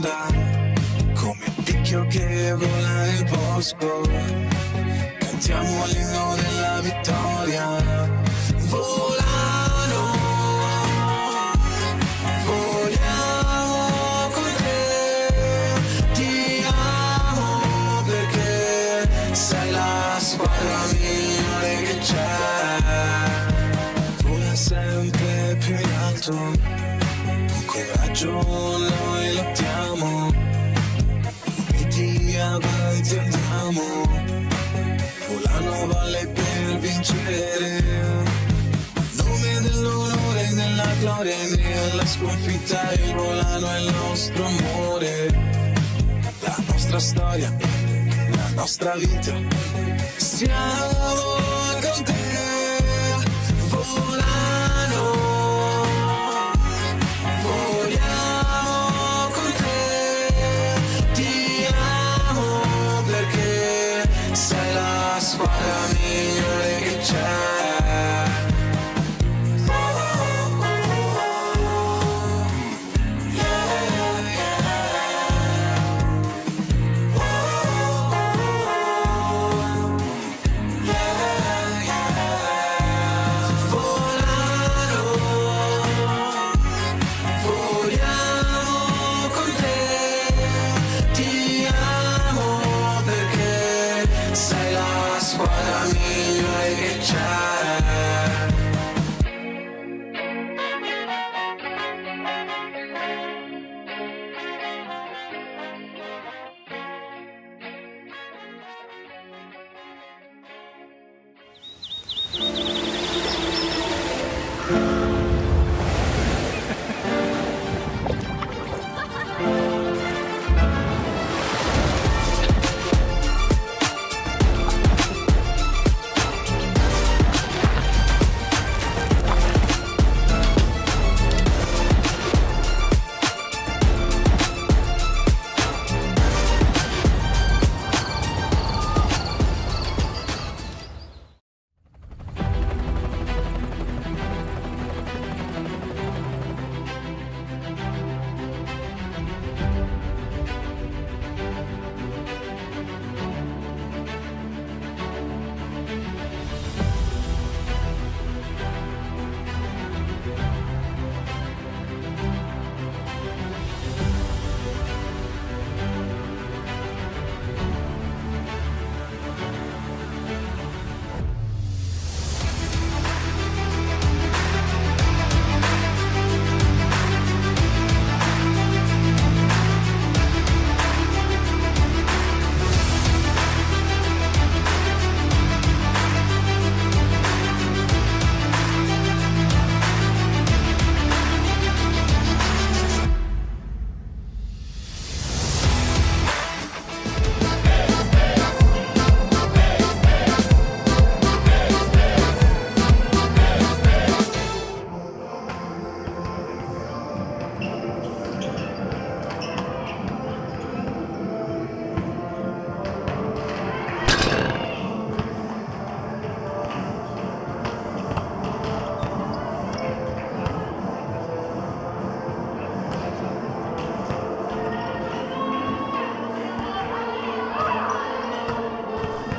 onda, come il picchio che vola nel bosco. Cantiamo l'inno della vittoria. Volano, voliamo con te. Ti amo perché sei la squadra migliore che c'è. Vola sempre più in alto, con coraggio noi lottiamo. Uniti avanti andiamo. Volano valle per vincere. A nome dell'onore e della gloria, nella sconfitta il volano è il nostro amore. La nostra storia, la nostra vita. Siamo con te. Volano, voliamo con te. Ti amo perché sei la squadra migliore che c'è.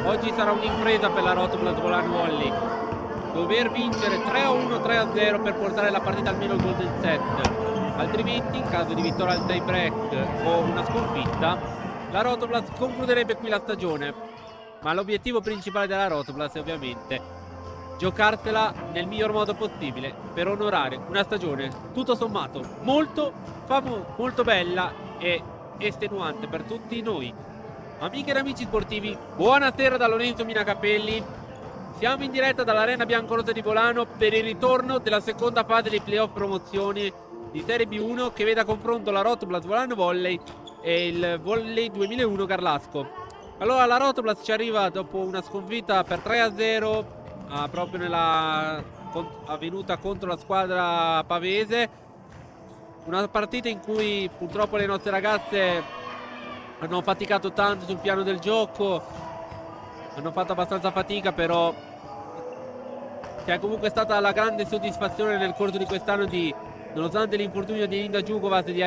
Oggi sarà un'impresa per la Rotoplas Volano Volley. Dover vincere 3-1, 3-0 per portare la partita almeno al golden set. Altrimenti, in caso di vittoria al tie break o una sconfitta, la Rotoplas concluderebbe qui la stagione. Ma l'obiettivo principale della Rotoplas è ovviamente giocarsela nel miglior modo possibile per onorare una stagione tutto sommato molto bella e estenuante per tutti noi. Amiche ed amici sportivi, buonasera da Lorenzo Minacapelli. Siamo in diretta dall'Arena Biancorossa di Volano per il ritorno della seconda fase dei playoff promozioni di Serie B1 che vede a confronto la Rotoplas Volano Volley e il Volley 2001 Garlasco. Allora la Rotoplas ci arriva dopo una sconfitta per 3-0 proprio nella avvenuta contro la squadra pavese. Una partita in cui purtroppo le nostre ragazze hanno faticato tanto sul piano del gioco, hanno fatto abbastanza fatica, però c'è comunque stata la grande soddisfazione nel corso di quest'anno di, nonostante l'infortunio di Linda Djukovac, di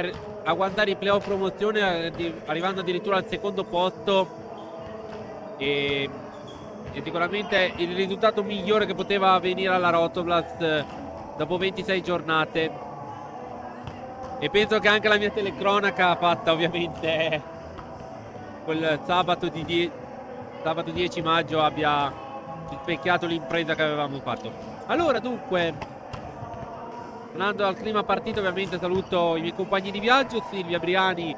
a guardare i playoff promozione, arrivando addirittura al secondo posto, e sicuramente il risultato migliore che poteva avvenire alla Rotoblast dopo 26 giornate. E penso che anche la mia telecronaca fatta ovviamente quel sabato 10 maggio abbia rispecchiato l'impresa che avevamo fatto. Allora, dunque, tornando al clima partito, ovviamente saluto i miei compagni di viaggio, Silvia Briani,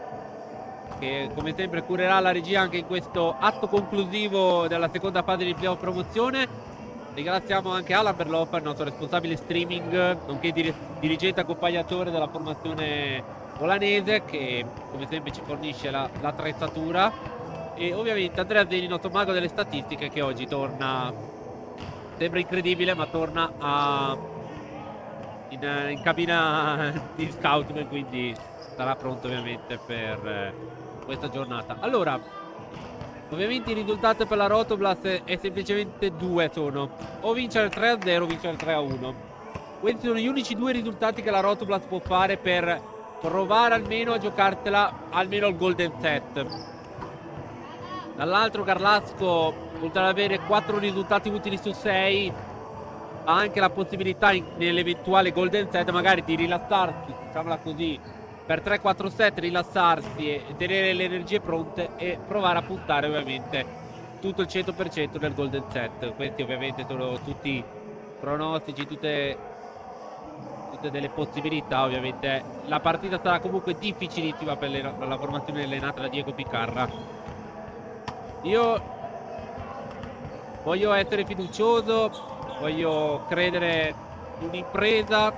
che come sempre curerà la regia anche in questo atto conclusivo della seconda fase di playoff promozione. Ringraziamo anche Alan Berloffa, il nostro responsabile streaming, nonché dirigente accompagnatore della formazione volanese, che come sempre ci fornisce l'attrezzatura, e ovviamente Andrea Zeni, il nostro mago delle statistiche, che oggi torna, sembra incredibile, ma torna in cabina di scout, quindi sarà pronto ovviamente per questa giornata. Allora, ovviamente i risultati per la Rotoblast è semplicemente due, sono o vincere 3-0 o vincere 3-1. Questi sono gli unici due risultati che la Rotoblast può fare per provare almeno a giocarsela almeno il golden set. Dall'altro Garlasco, oltre ad avere 4 risultati utili su 6, ha anche la possibilità nell'eventuale golden set magari di rilassarsi, diciamola così, per 3-4 set, rilassarsi e tenere le energie pronte e provare a puntare ovviamente tutto il 100% nel golden set. Questi ovviamente sono tutti pronostici, tutte delle possibilità. Ovviamente la partita sarà comunque difficilissima per la formazione allenata da Diego Picarra. Io voglio essere fiducioso, voglio credere in un'impresa,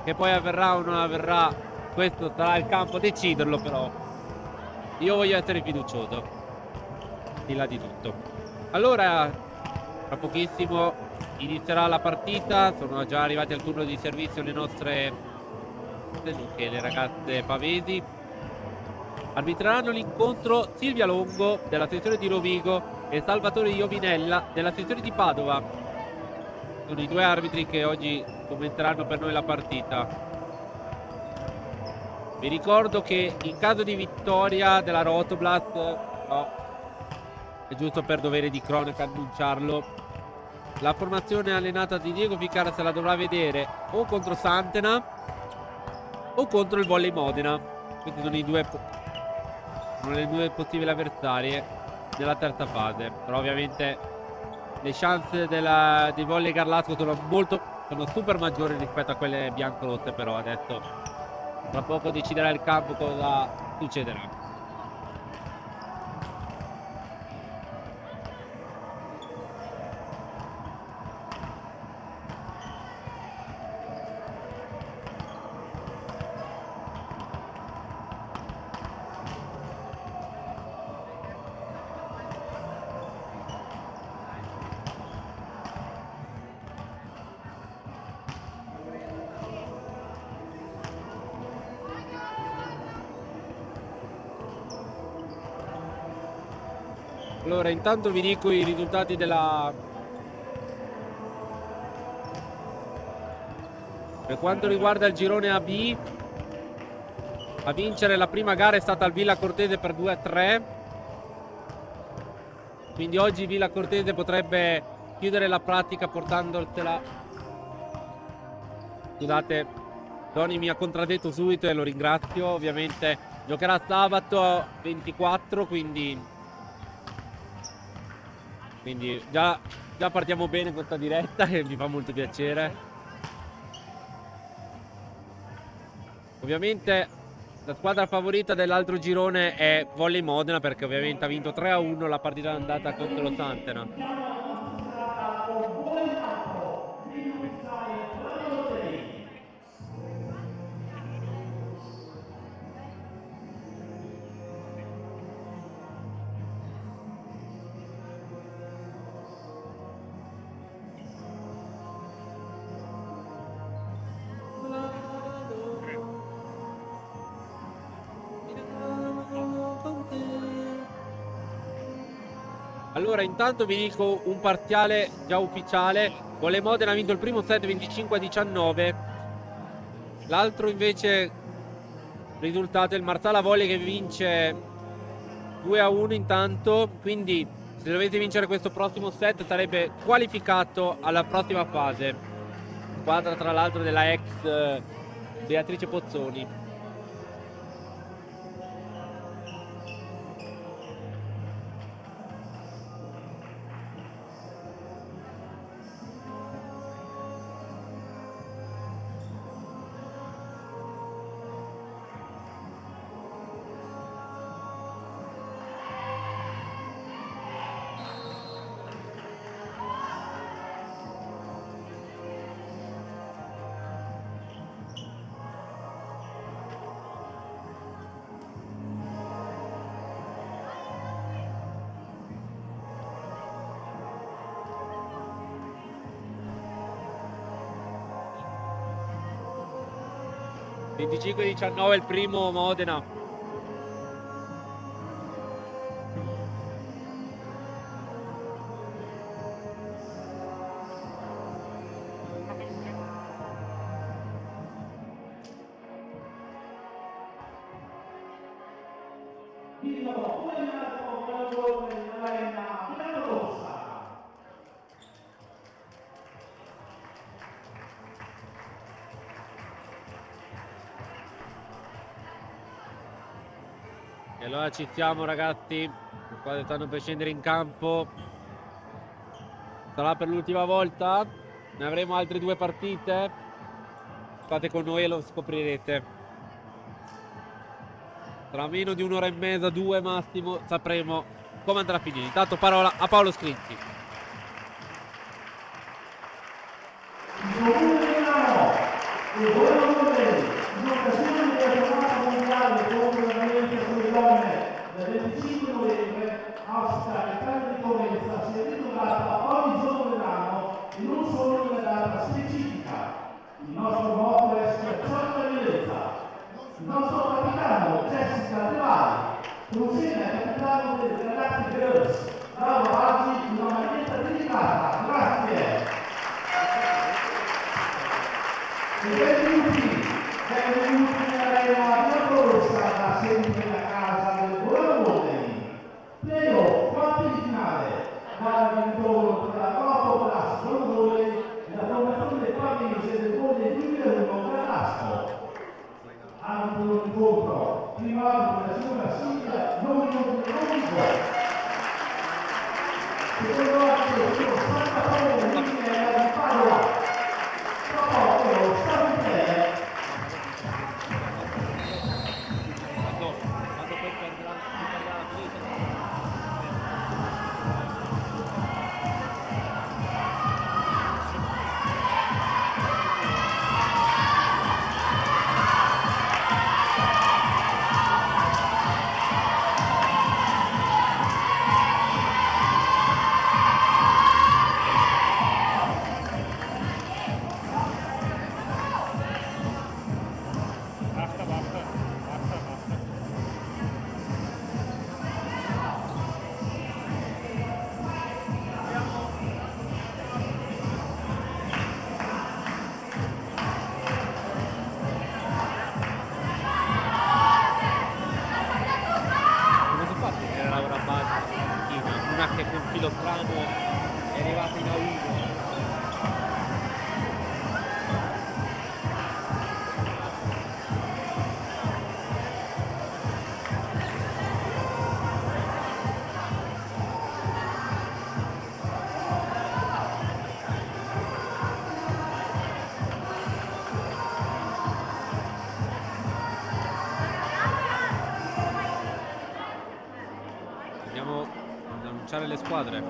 che poi avverrà o non avverrà questo sarà il campo a deciderlo, però io voglio essere fiducioso di là di tutto. Allora, tra pochissimo inizierà la partita, sono già arrivati al turno di servizio le nostre, nonché le ragazze pavesi. Arbitreranno l'incontro Silvia Longo della sezione di Rovigo e Salvatore Iovinella della sezione di Padova. Sono i due arbitri che oggi commenteranno per noi la partita. Vi ricordo che in caso di vittoria della Rotoblast, è giusto per dovere di cronaca annunciarlo, la formazione allenata di Diego Picarra se la dovrà vedere o contro Santena o contro il Volley Modena. Questi sono le due possibili avversarie nella terza fase. Però ovviamente le chance di Volley Garlasco sono super maggiori rispetto a quelle biancorosse, però adesso tra poco deciderà il campo cosa succederà. Allora, intanto vi dico i risultati per quanto riguarda il girone AB. A vincere la prima gara è stata il Villa Cortese per 2-3. Quindi oggi Villa Cortese potrebbe chiudere la pratica portandosela. Scusate, Tony mi ha contraddetto subito e lo ringrazio. Ovviamente giocherà sabato 24, quindi già partiamo bene questa diretta e mi fa molto piacere. Ovviamente la squadra favorita dell'altro girone è Volley Modena, perché ovviamente ha vinto 3-1 la partita andata contro lo Santena. Allora, intanto vi dico un parziale già ufficiale. Volley Modena ha vinto il primo set 25-19. L'altro invece risultato è il Marsala Volley che vince 2-1 intanto, quindi se dovete vincere questo prossimo set sarebbe qualificato alla prossima fase. Squadra tra l'altro della ex Beatrice Pozzoni. Il 25-19 il primo Modena. E allora ci siamo ragazzi, le squadre stanno per scendere in campo. Sarà per l'ultima volta, ne avremo altre 2 partite. State con noi e lo scoprirete. Tra meno di un'ora e mezza, 2 massimo, sapremo come andrà a finire. Intanto parola a Paolo Scrizzi. Del 25 novembre ospita il grande ricorrenza si è ritrovata ogni giorno dell'anno e non solo in una data specifica. Il nostro motto è schiacciare la violenza. Il nostro capitano Jessica De Valli, consigliere al capitano dei ragazzi Girls, Laura Baggi, una maglietta dedicata. Grazie. E benvenuti nell'arena della corsa da sempre la casa del Playoff, quarti di finale, gara di ritorno tra la Copa Plus Volgole e la formazione del Parigi del Volley 2001 Carrasco. Arbitro d'incontro, primo arbitro della signora Silvia Nonico. Secondo arbitro, sono Santa Paola di Padova. Proprio, stato in te. È arrivata in A1. Andiamo ad annunciare le squadre.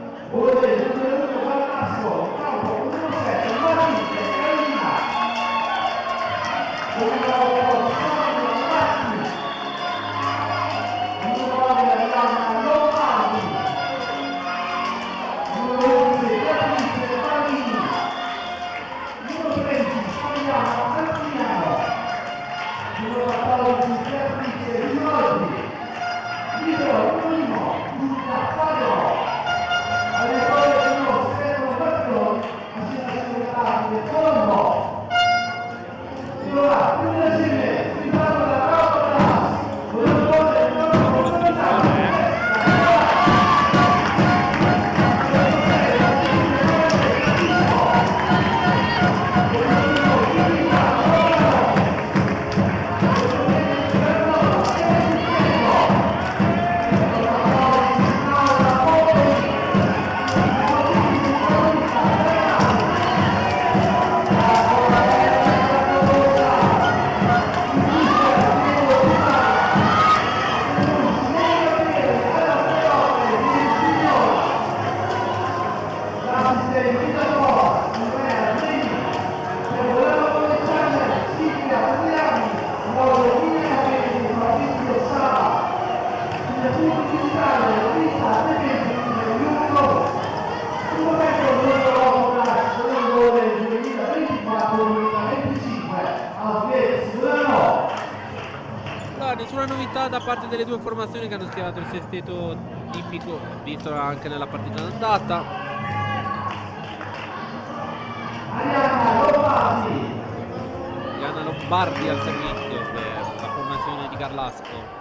Allora, Allora, nessuna novità da parte delle due formazioni che hanno schierato il sesteto tipico visto anche nella partita d'andata. Diana Lombardi al servizio per la formazione di Garlasco.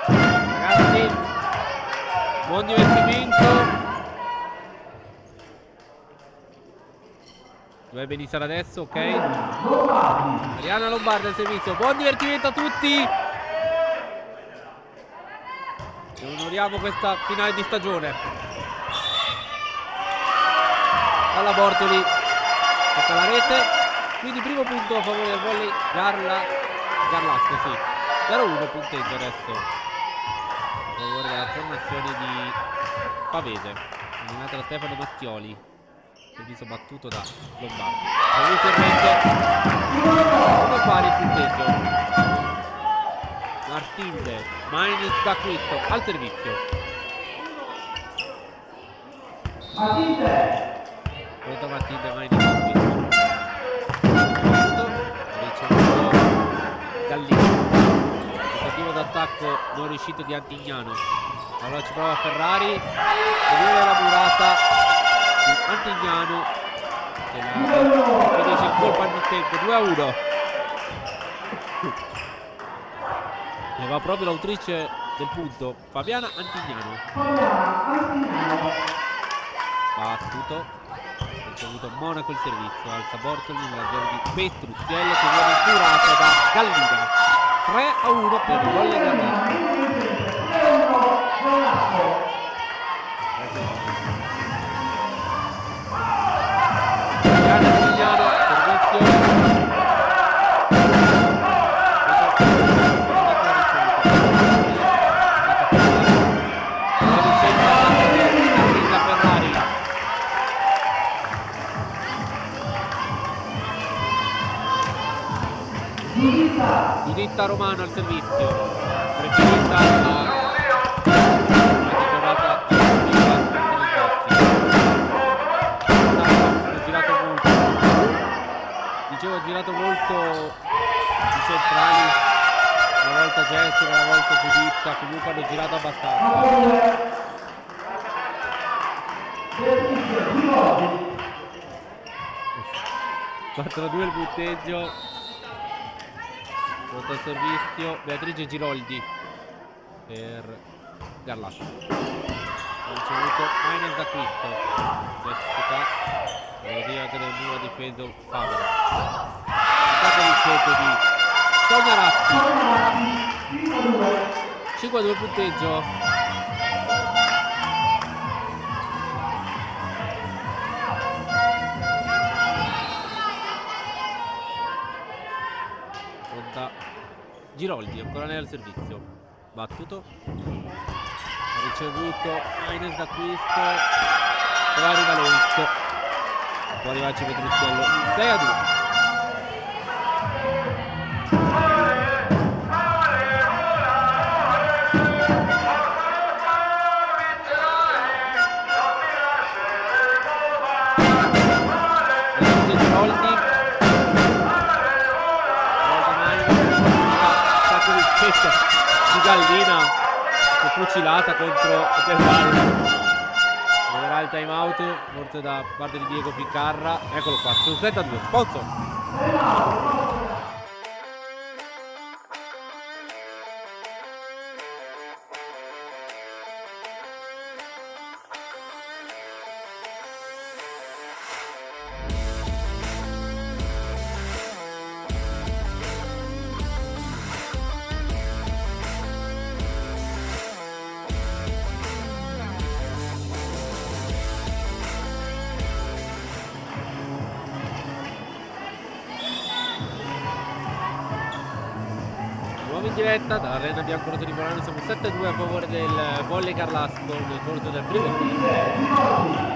Ragazzi, buon divertimento. Dovrebbe iniziare adesso, ok? Mariana Lombardi al servizio. Buon divertimento a tutti. E onoriamo questa finale di stagione. Alla Bortoli. Tocca la rete. Quindi primo punto a favore del volley Garlasco, sì. 0-1 punteggio adesso. A favore della formazione di Pavese. Eliminata da Stefano Mattioli. Servizio battuto da Lombardi. Come pari il punteggio? Martinde, Mainz d'acquisto al servizio. Pronto Martinde, Mainz d'acquisto. Ricevuto Gallini. Tentativo d'attacco non riuscito di Antignano. Allora ci prova Ferrari. E viene la murata. Antignano che finisce il colpo al tempo 2-1 e va proprio l'autrice del punto Fabiana Antignano. Battuto, ricevuto Monaco il servizio, alza Bortoli nella zona di Petruziello che viene curata da Gallina. 3-1 per il volley Garlasco. Antignano, servizio. Ferrari. Giuditta Romano al servizio. Precisa ha girato molto i centrali, una volta Gessi, una volta Giuditta, comunque hanno girato abbastanza. 4-2 il punteggio. Sotto il servizio Beatrice Giroldi per Garlasco. Ha ricevuto Mainz d'acquisto. Jessica Rosia del muro difeso Favara. Attaccata di sotto di Tonia Ratti. 5-2 il punteggio. Giroldi ancora lei al servizio, battuto, ha ricevuto Mainz d'acquisto, però arriva Lonzo, può arrivarci Petrucciello. 6-2. Di Gallina che fucilata contro Ferrari. Arriverà il time out forse da parte di Diego Piccarra. Eccolo qua, sul 7-2 sponsor. diretta dall'Arena Biancorosso di Volano. Siamo 7-2 a favore del Volley Carlasco nel corso del primo tempo.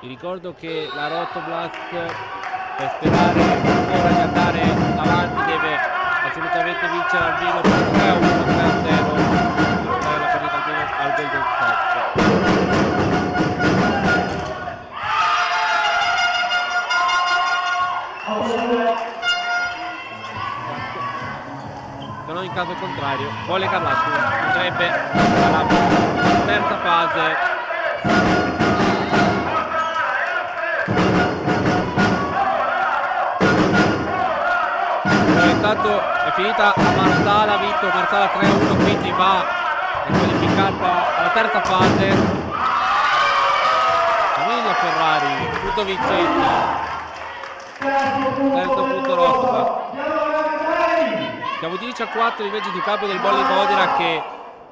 Vi ricordo che la Rotoblast, per sperare ancora di andare avanti, deve assolutamente vincere almeno per 3-1, 3-0 per portare la partita almeno al Golden Set. Se no, in caso contrario, Volley Carlasco andrebbe alla terza fase. Intanto è finita a Marsala, ha vinto Marsala 3-1, quindi va qualificata alla terza fase. Camilla Ferrari, punto vincente, terzo punto Rocca. Siamo 10-4 invece sul campo del Volley Modena, che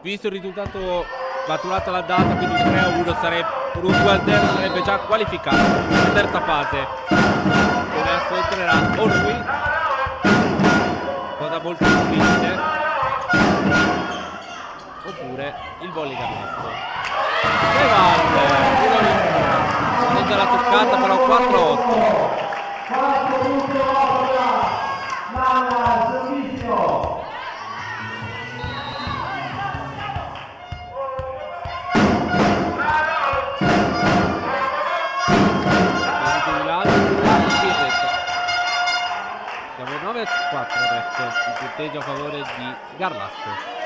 visto il risultato maturato all'andata, quindi 3-1 sarebbe, per un 2-0 sarebbe già qualificato alla terza fase, dove incontrerà Orui, cosa molto difficile, oppure il Volley Carlasco. Non se l'ha toccata, però 4-8. Siamo 9-4 adesso, il punteggio a favore di Carlasco.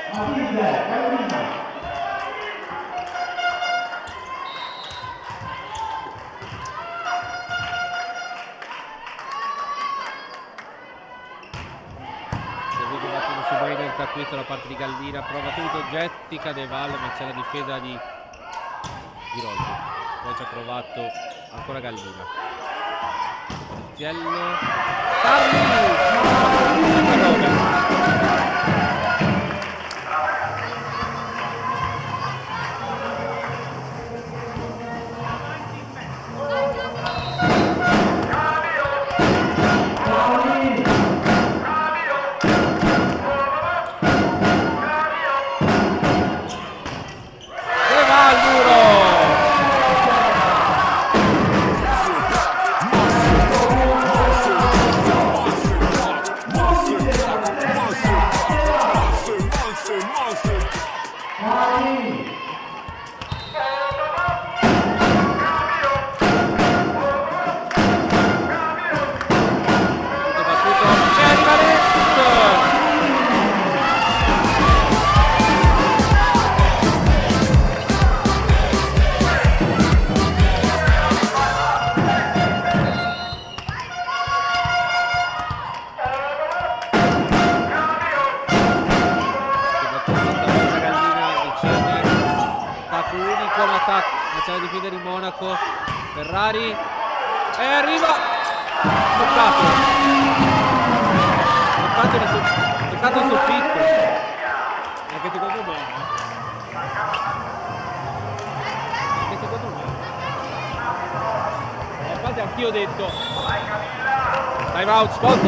Acquisto da parte di Gallina, prova subito Jessica De Valle, ma c'è la difesa di Rolli. Poi ci ha provato ancora Gallina. Tiziello c'è la difesa di Monaco. Ferrari e arriva toccato il soffitto, anche secondo me, infatti anch'io ho detto time out, spot.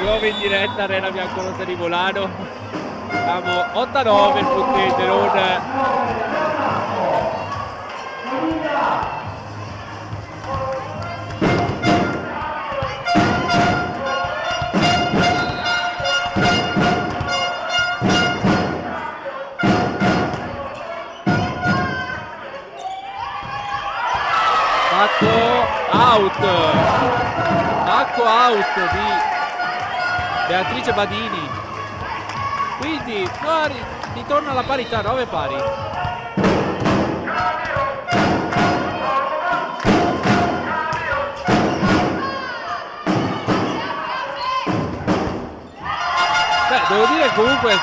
Nuovo in diretta Arena Biancorossa di Volano. Siamo 8-9 il punteggio, non 8 out di Beatrice Badini, quindi ritorna alla parità, 9 pari. Beh, devo dire comunque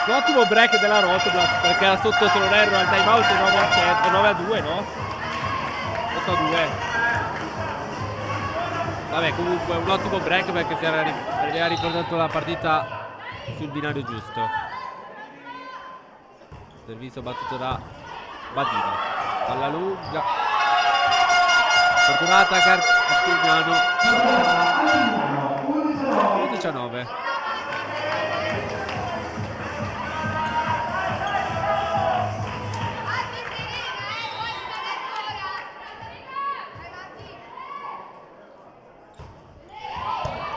un ottimo break della Rotoblat, perché era sotto, se non erro, al time out 9-2, no? 8-2. Vabbè, comunque un ottimo break perché si era riportato la partita sul binario giusto. Servizio battuto da Badino. Palla lunga. Fortunata Carpignano. 19.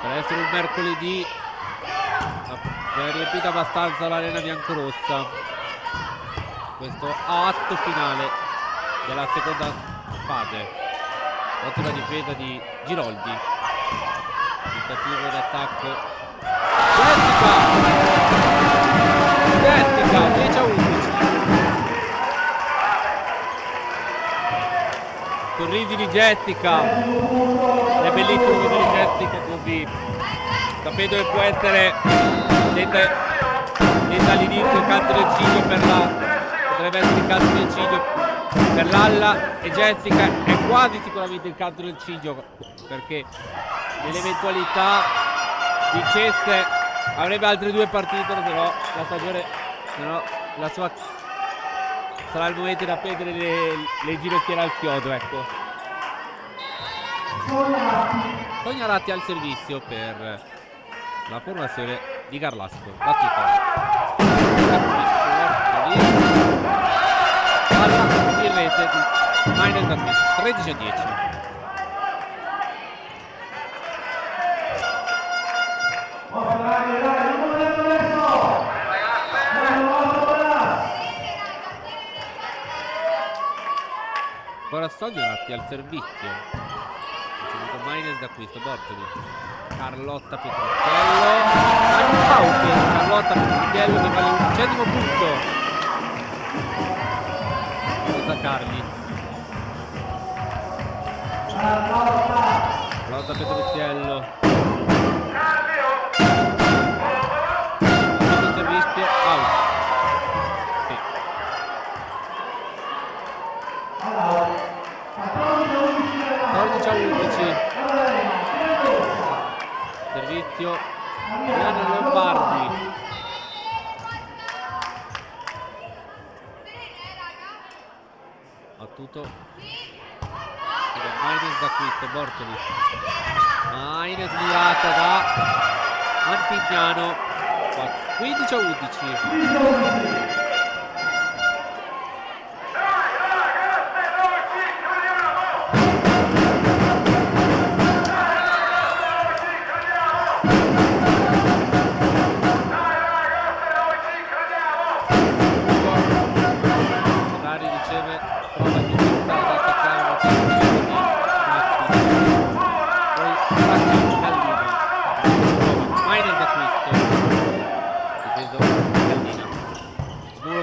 Per essere un mercoledì è riempita abbastanza l'arena biancorossa. Questo atto finale della seconda fase. Ottima difesa di Giroldi. Tentativo d'attacco. Identica 10-11. Sorrisi di Jessica. È bellissimo vedere Jessica così, sapendo che può essere dall'inizio il canto del ciglio per la, potrebbe essere il canto del ciglio per l'Alla, e Jessica è quasi sicuramente il canto del ciglio, perché nell'eventualità vincesse avrebbe altre 2 partite, se no la stagione, se no la sua sarà il momento da prendere le ginocchiere al chiodo, ecco. Sonia Ratti al servizio per la formazione di Garlasco. Battuta palla in rete di Minor da qui, 13-10. Ora Sonia Ratti al servizio. Minus d'acquisto, Bortoli, Carlotta Petruzzello, Carlotta Petruzzello che vale un 1° punto. Carlotta Carli, Carlotta Petruzzello, servizio, out. Sì. Servizio Adriano Lombardi. Battuto Minus d'acquisto, Bortoli. Minus mirata da Antignano. 15-11.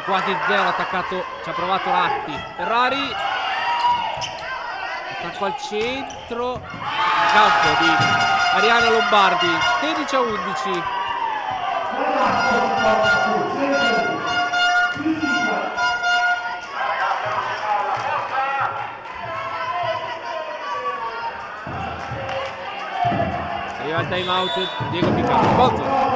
Quasi 0, attaccato, ci ha provato Ratti. Ferrari, attacco al centro, campo di Ariano Lombardi, 16-11. Arriva il time out, Diego Piccato, Bozzo.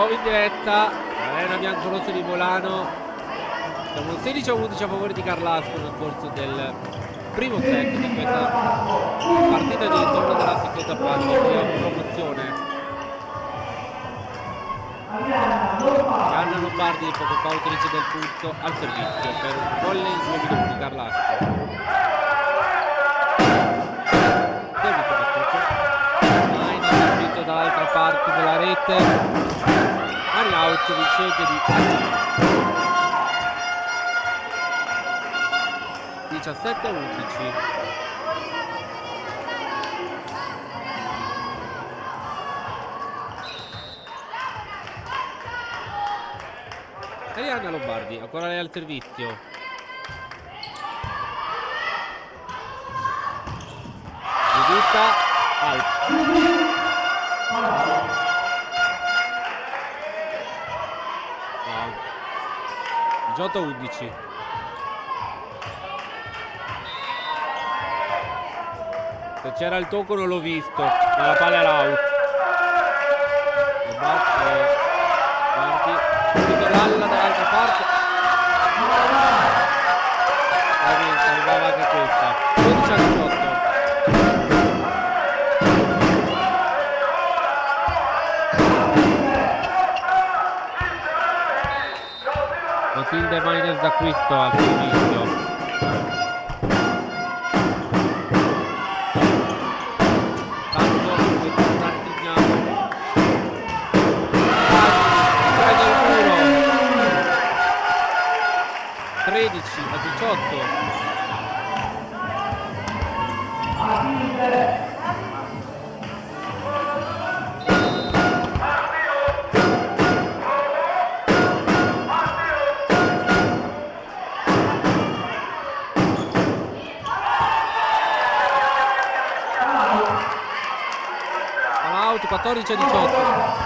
In diretta l'arena biancorossa di Volano. Siamo 16-11 a favore di Carlasco nel corso del primo set di questa partita di ritorno della seconda fase di promozione. Gianna Lombardi poco fa utilizzo del punto al servizio per un gol in 2 minuti. Carlasco. Servizio battuto. rete, mani out vincente di 17-11. Arianna Lombardi, ancora lei al servizio. Giuditta out. No. 18-11. Se c'era il tocco non l'ho visto, ma la palla era out. Lalla dall'altra parte. Arrivava anche questa. 12-18. Matilde minus d'acquisto al servizio. Tartignano. 13-18. Out 14-18.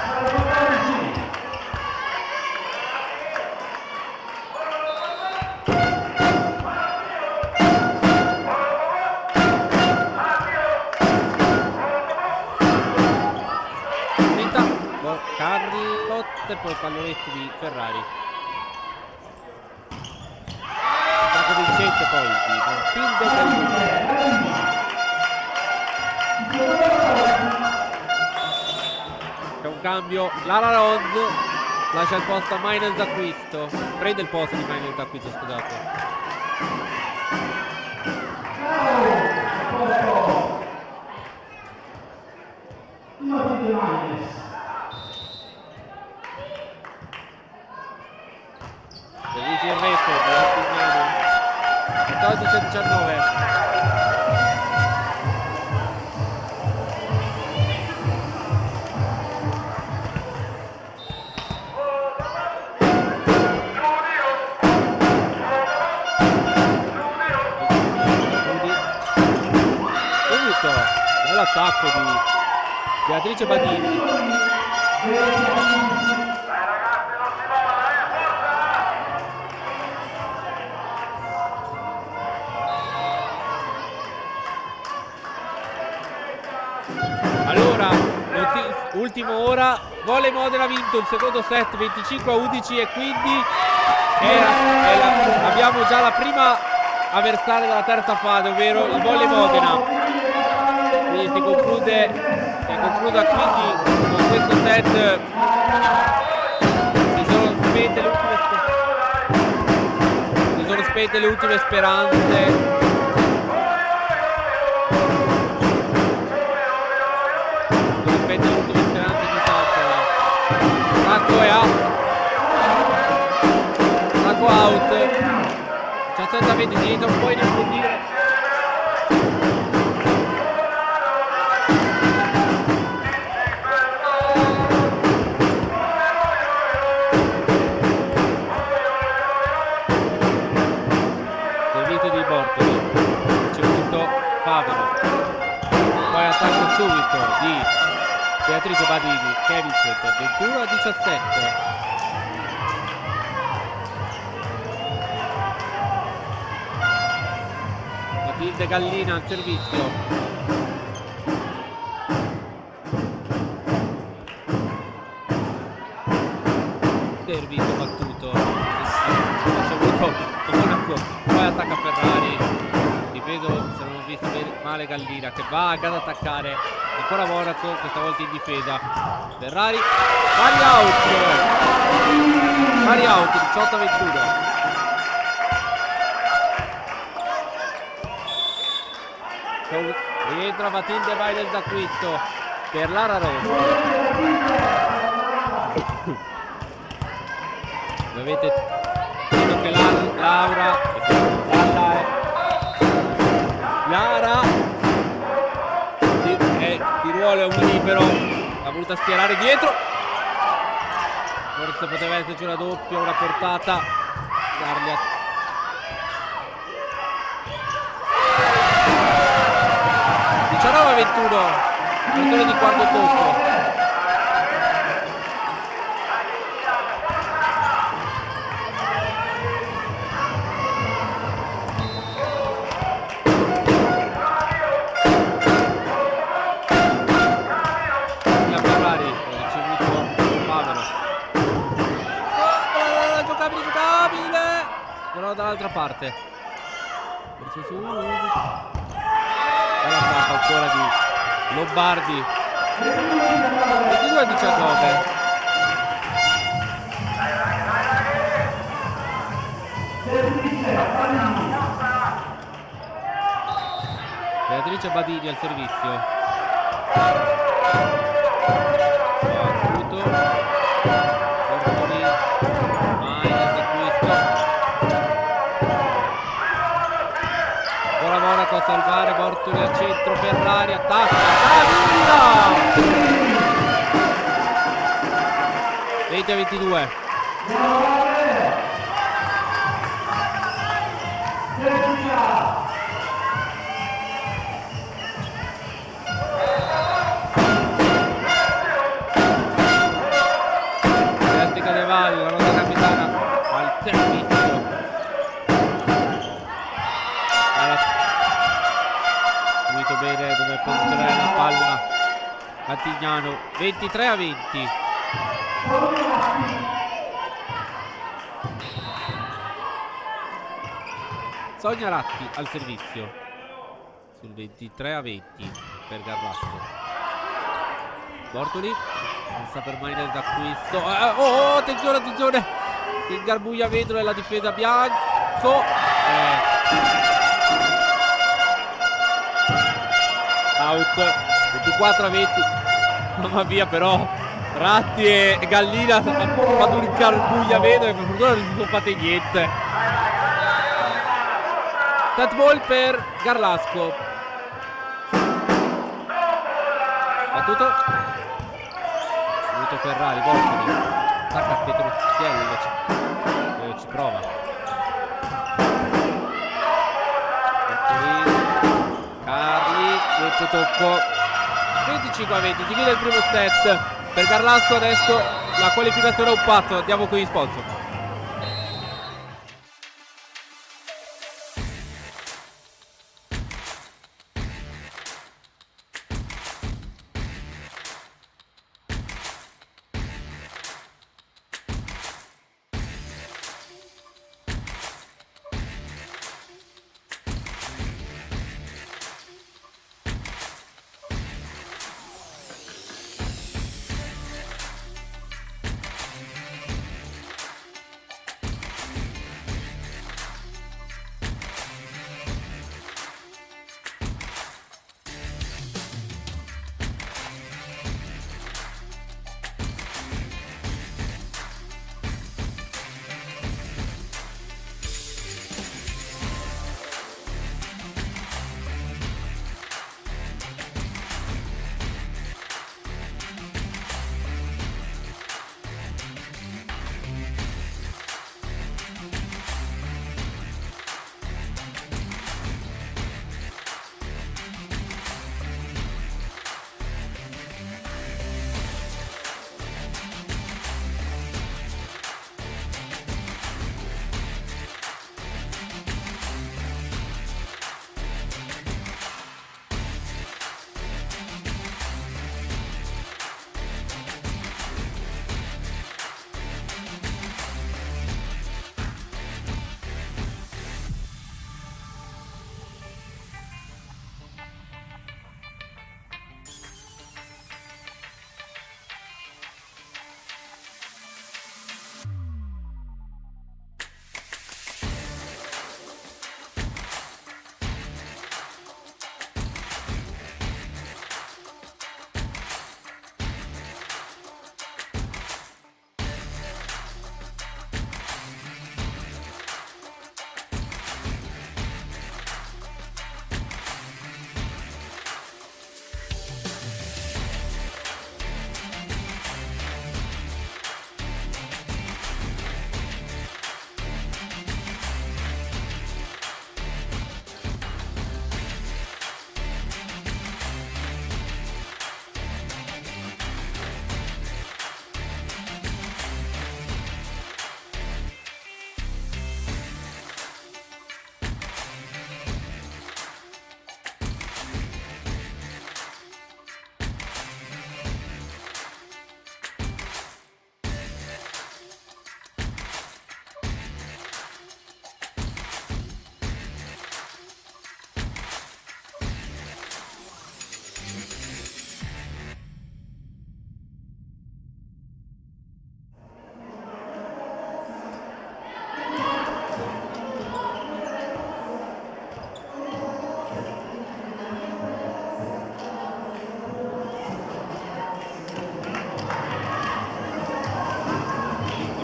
Carlotte e poi pallonetto di Ferrari. Attacco vincente poi di Matilde Gallina. C'è un cambio, Lara Rod lascia il posto a minus d'acquisto, prende il posto di minus d'acquisto, scusate. Servizi il record di Artignano 14-19. L'attacco di Beatrice Badini. Allora, ultimo ora, Volley Modena ha vinto il secondo set 25-11 e quindi abbiamo già la prima avversaria della terza fase, ovvero il Volley Modena. Quindi si conclude quindi con questo set. Si sono spente le ultime speranze. Di Sassola. Tacco è out. Tacco out. 17-20, si inizia un po' in approfondire. Servizio di Bortoli, ricevuto Favero, poi attacco subito di Beatrice Badini, Kevicet, 21-17. Matilde Gallina al servizio. Servizio battuto. Monaco, poi attacca Ferrari. Difeso, se non ho visto male Gallina che va ad attaccare. Ancora Monaco, questa volta in difesa. Ferrari, pari out 18-21. Rientra Matilde Baidel d'acquisto. per l'area rossa. Dovete, credo che Lara di ruolo è un libero, ha voluto schierare dietro, forse poteva esserci una doppia, una portata. Carli 19-21, apertura di quarto tocco. La Ferrari ha ricevuto Pavero. Giocabile, però dall'altra parte. Forse su. La tappa ancora di Lombardi. 22-19. Beatrice Badini al servizio. Acuto. Fortuni. Maia d'acquisto. Ora Monaco a salvare, Bortoli al centro, Ferrari attacca, Davila! 20-22. Jessica De Valli, la nostra capitana al servizio. Subito bene dove posizionare la palla Antignano. 23-20. Sonia Ratti al servizio sul 23-20 per Garlasco. Bortoli passa per Maines d'acquisto. Attenzione, il garbuglia vetro e la difesa bianco. Out. 24-20. Mamma mia, però Ratti e Gallina fanno un garbuglia vetro e per fortuna non si fate niente. Tat ball per Garlasco. Battuto. Subito Ferrari, Bortoli. Attacca Petrucciello. Ci prova. Bortoli. Carli. Questo tocco. 25-20. Si chiude il primo set. Per Garlasco adesso la qualificazione è un passo. Andiamo con gli sponsor.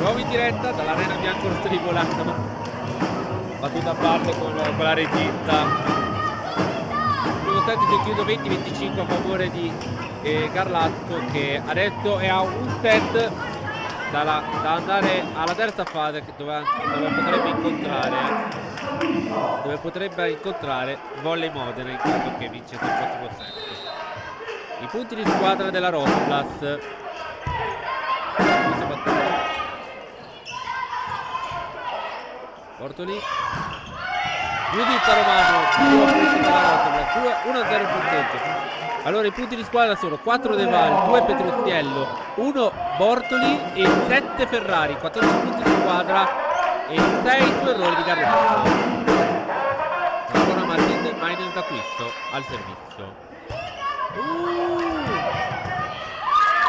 Nuovo in diretta dall'Arena Biancorossi di Volano. Battuta a parte con la regista. Primo set si chiude 20-25 a favore di Garlasco, che adesso è a un set da andare alla terza fase, dove potrebbe incontrare Volley Modena in caso che vince sul prossimo set. I punti di squadra della Rotoplas. Bortoli, Giuditta Romano, 1-0 il punteggio. Allora i punti di squadra sono 4 De Val, 2 Petrustiello, 1 Bortoli e 7 Ferrari, 14 punti di squadra e 6 su errori di Garlasco. Ancora Martin minus d'acquisto al servizio.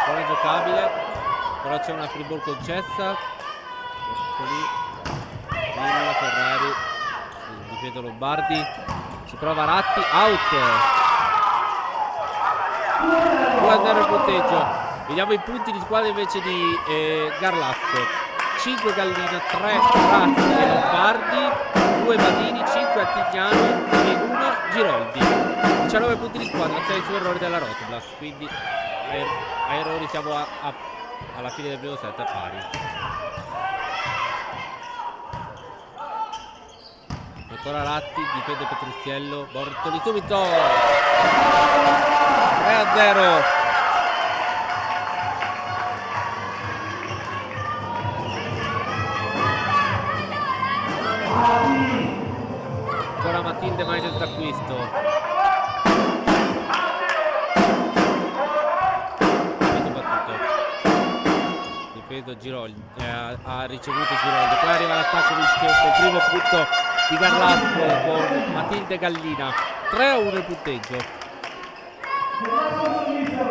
Buona giocabile, però c'è una free ball concessa. Bortoli, Villa, Ferrari, difende Lombardi, ci prova Ratti, out. 2-0 il punteggio. Vediamo i punti di squadra invece di Garlasco. 5 Gallina, 3 Ratti e Lombardi, 2 Badini, 5 Attignano e 1 Giroldi. 19 punti di squadra, 6 su errori della Rotoplas, quindi a errori siamo alla fine del primo set a pari. Ancora Ratti, difende Petrustiello, Bortoli subito 3-0. Ancora Matilde minus d'acquisto. Difeso Giroldi, ha ricevuto Giroldi, poi arriva l'attacco il primo punto di Garlasco con Matilde Gallina. 3-1 il punteggio.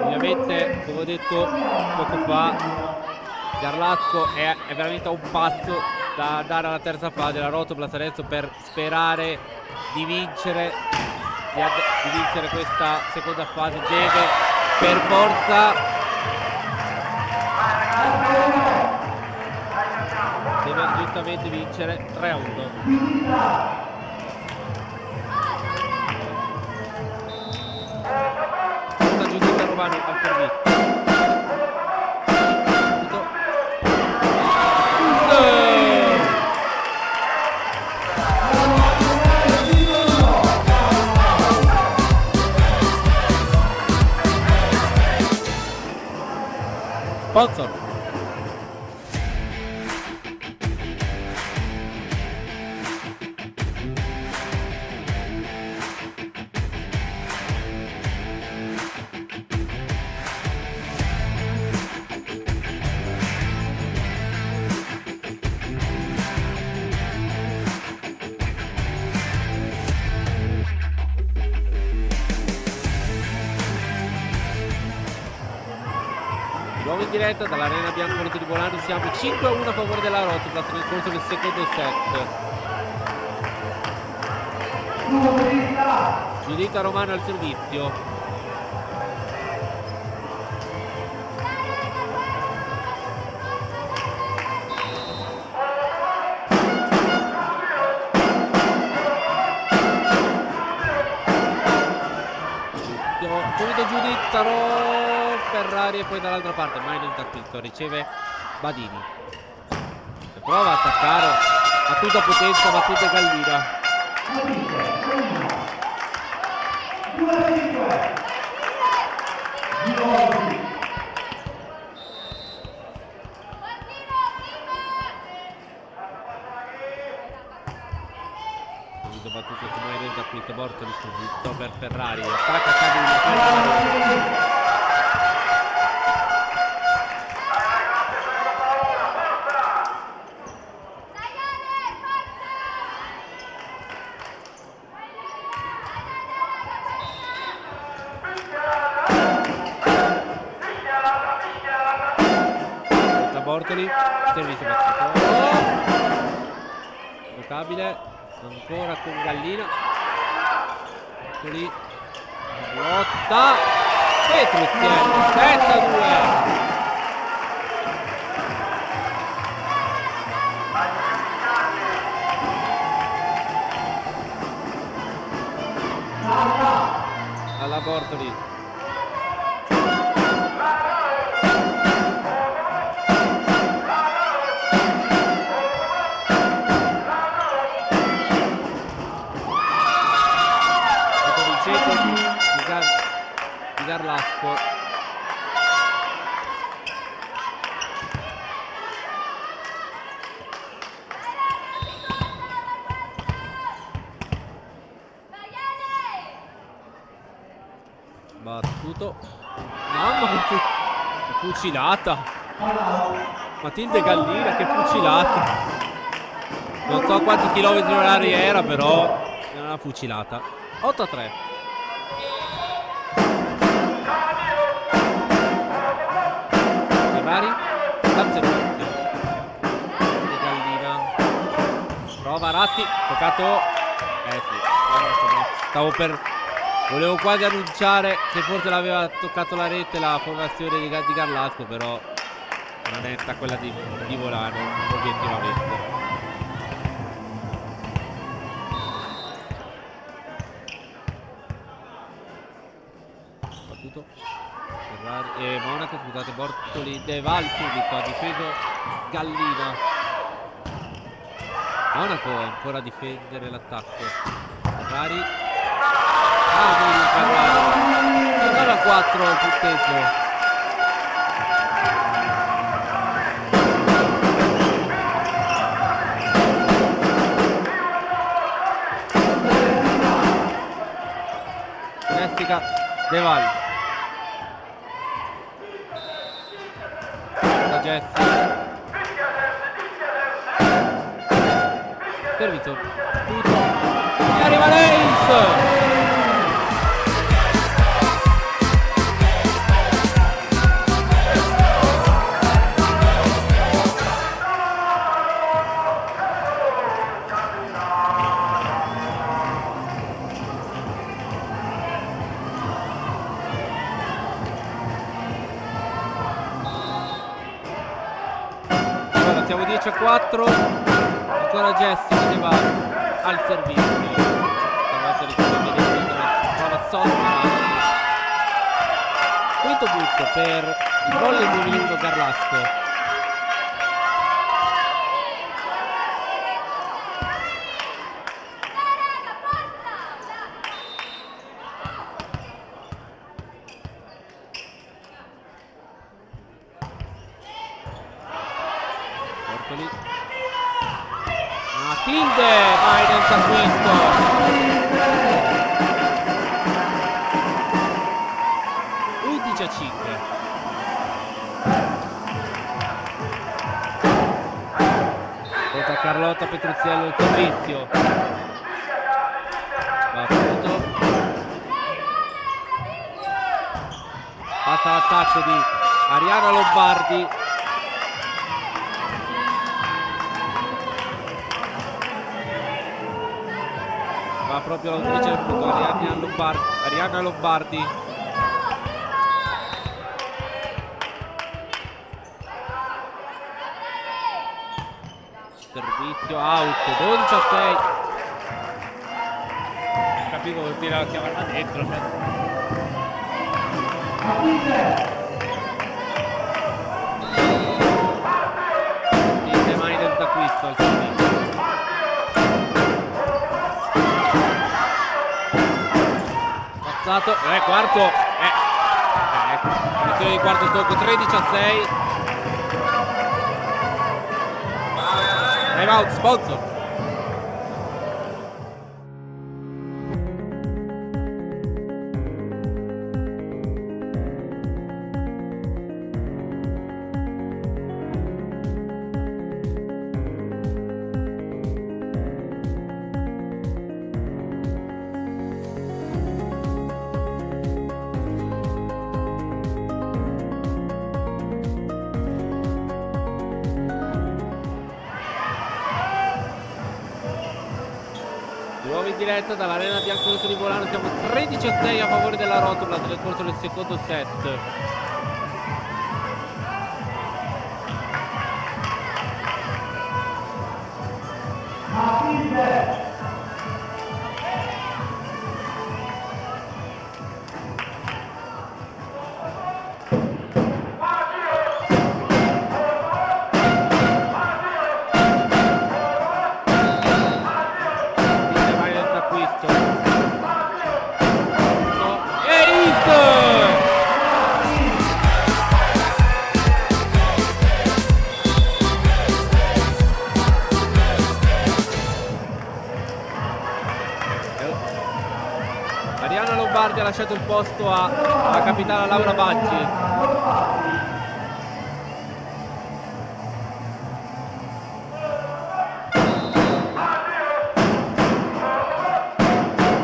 Ovviamente, come ho detto poco fa, Garlasco è veramente a un passo da andare alla terza fase. La Rotoplas adesso, per sperare di vincere questa seconda fase, deve per forza giustamente vincere 3-1. Giuditta Romano al servizio. Sponsor. Nuovo in diretta dall'Arena Biancorossi di Volano, siamo 5-1 a favore della Rotoplas nel corso del secondo set. Giuditta Romano al servizio. Subito Giuditta Ferrari e poi dall'altra parte minus d'acquisto, riceve Badini e prova a attaccare a tutta potenza Matilde Gallina. Battuto su minus d'acquisto, Bortoli subito per Ferrari, attacca Cadina. Bortoli, servizio battuto, giocabile ancora con Gallina. Bortoli, lotta Petrustiello, 7-2. alla Bortoli. Di Garlasco. Battuto. Mamma che fucilata. Matilde Gallina, che fucilata. Non so quanti chilometri orari era, però è una fucilata. 8-3. Ferrari. Lanzerotto. Gallina. Prova Ratti. Toccato. Sì. Stavo per... Volevo quasi annunciare che forse l'aveva toccato la rete la formazione di Garlasco, però non è netta quella di Volano, obiettivamente. Battuto. Ferrari, Monaco, scusate, Bortoli, De Val subito, ha difeso Gallina. Monaco ancora a difendere l'attacco. Ferrari. Ferrari. 4 il punteggio. Jessica De Val. Da Jessica. Servizio. Tutto. E arriva l'Ace. Siamo 10-4, ancora Jessica De Val al servizio. Stavolta prova Sotti. Quinto butto per il gol del 2001 Garlasco. Matilde, vai nel questo. U15. Conta Carlotta Petruziello il servizio. Battuto. Passa l'attacco di Ariana Lombardi. Proprio l'autrice del punto, Ariana Lombardi. Servizio out, 12-6. Capivo che tira la chiamata dentro. Niente mai del d'acquisto al servizio. Quarto posizione di quarto tocco, 13-6. Time out, sponsor. In diretta dall'arena Bianconero di Volano, siamo 13-6 a favore della Rotula nel corso del secondo set. lasciato il posto alla capitana Laura Baggi.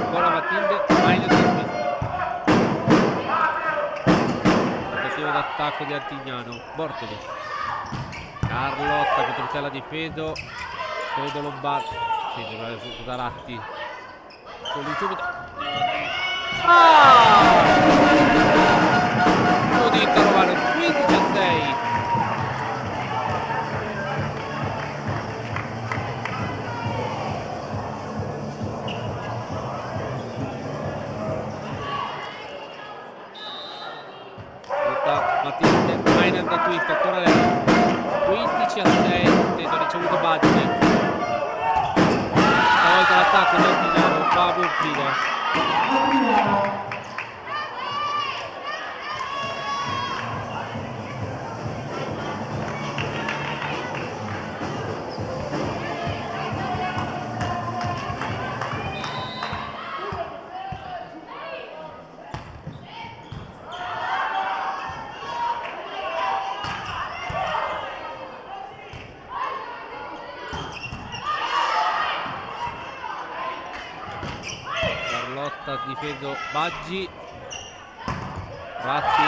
Buona Matilde, tentativo d'attacco di Antignano. Bortoli, Carlotta, potenziale difeso, credo Lombardi, sì, Zaratti con lui subito. Uno di Romano, 15-6. Matilde, minus da twist, ancora lei. 15-7, ha ricevuto Baggi. Stavolta l'attacco di Antignano, va a buon fine. Difeso Baggi, Ratti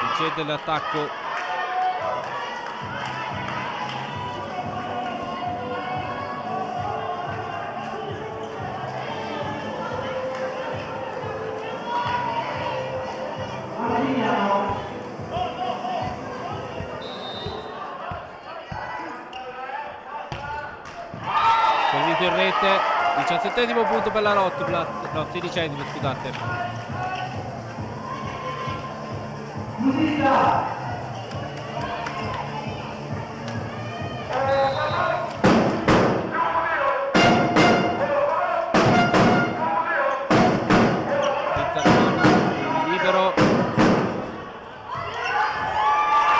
incede l'attacco, servito in rete. 17° punto per la Rotoplas, no 16°, scusate. Libero.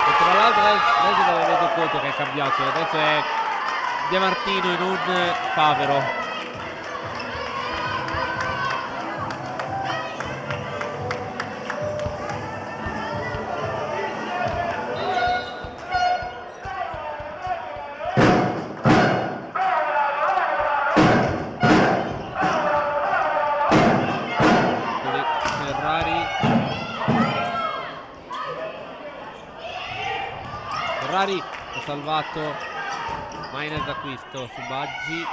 E tra l'altro adesso mi rendo conto che è cambiato, adesso è De Martino e non Favero. Ferrari ha salvato minus d'acquisto su Baggi,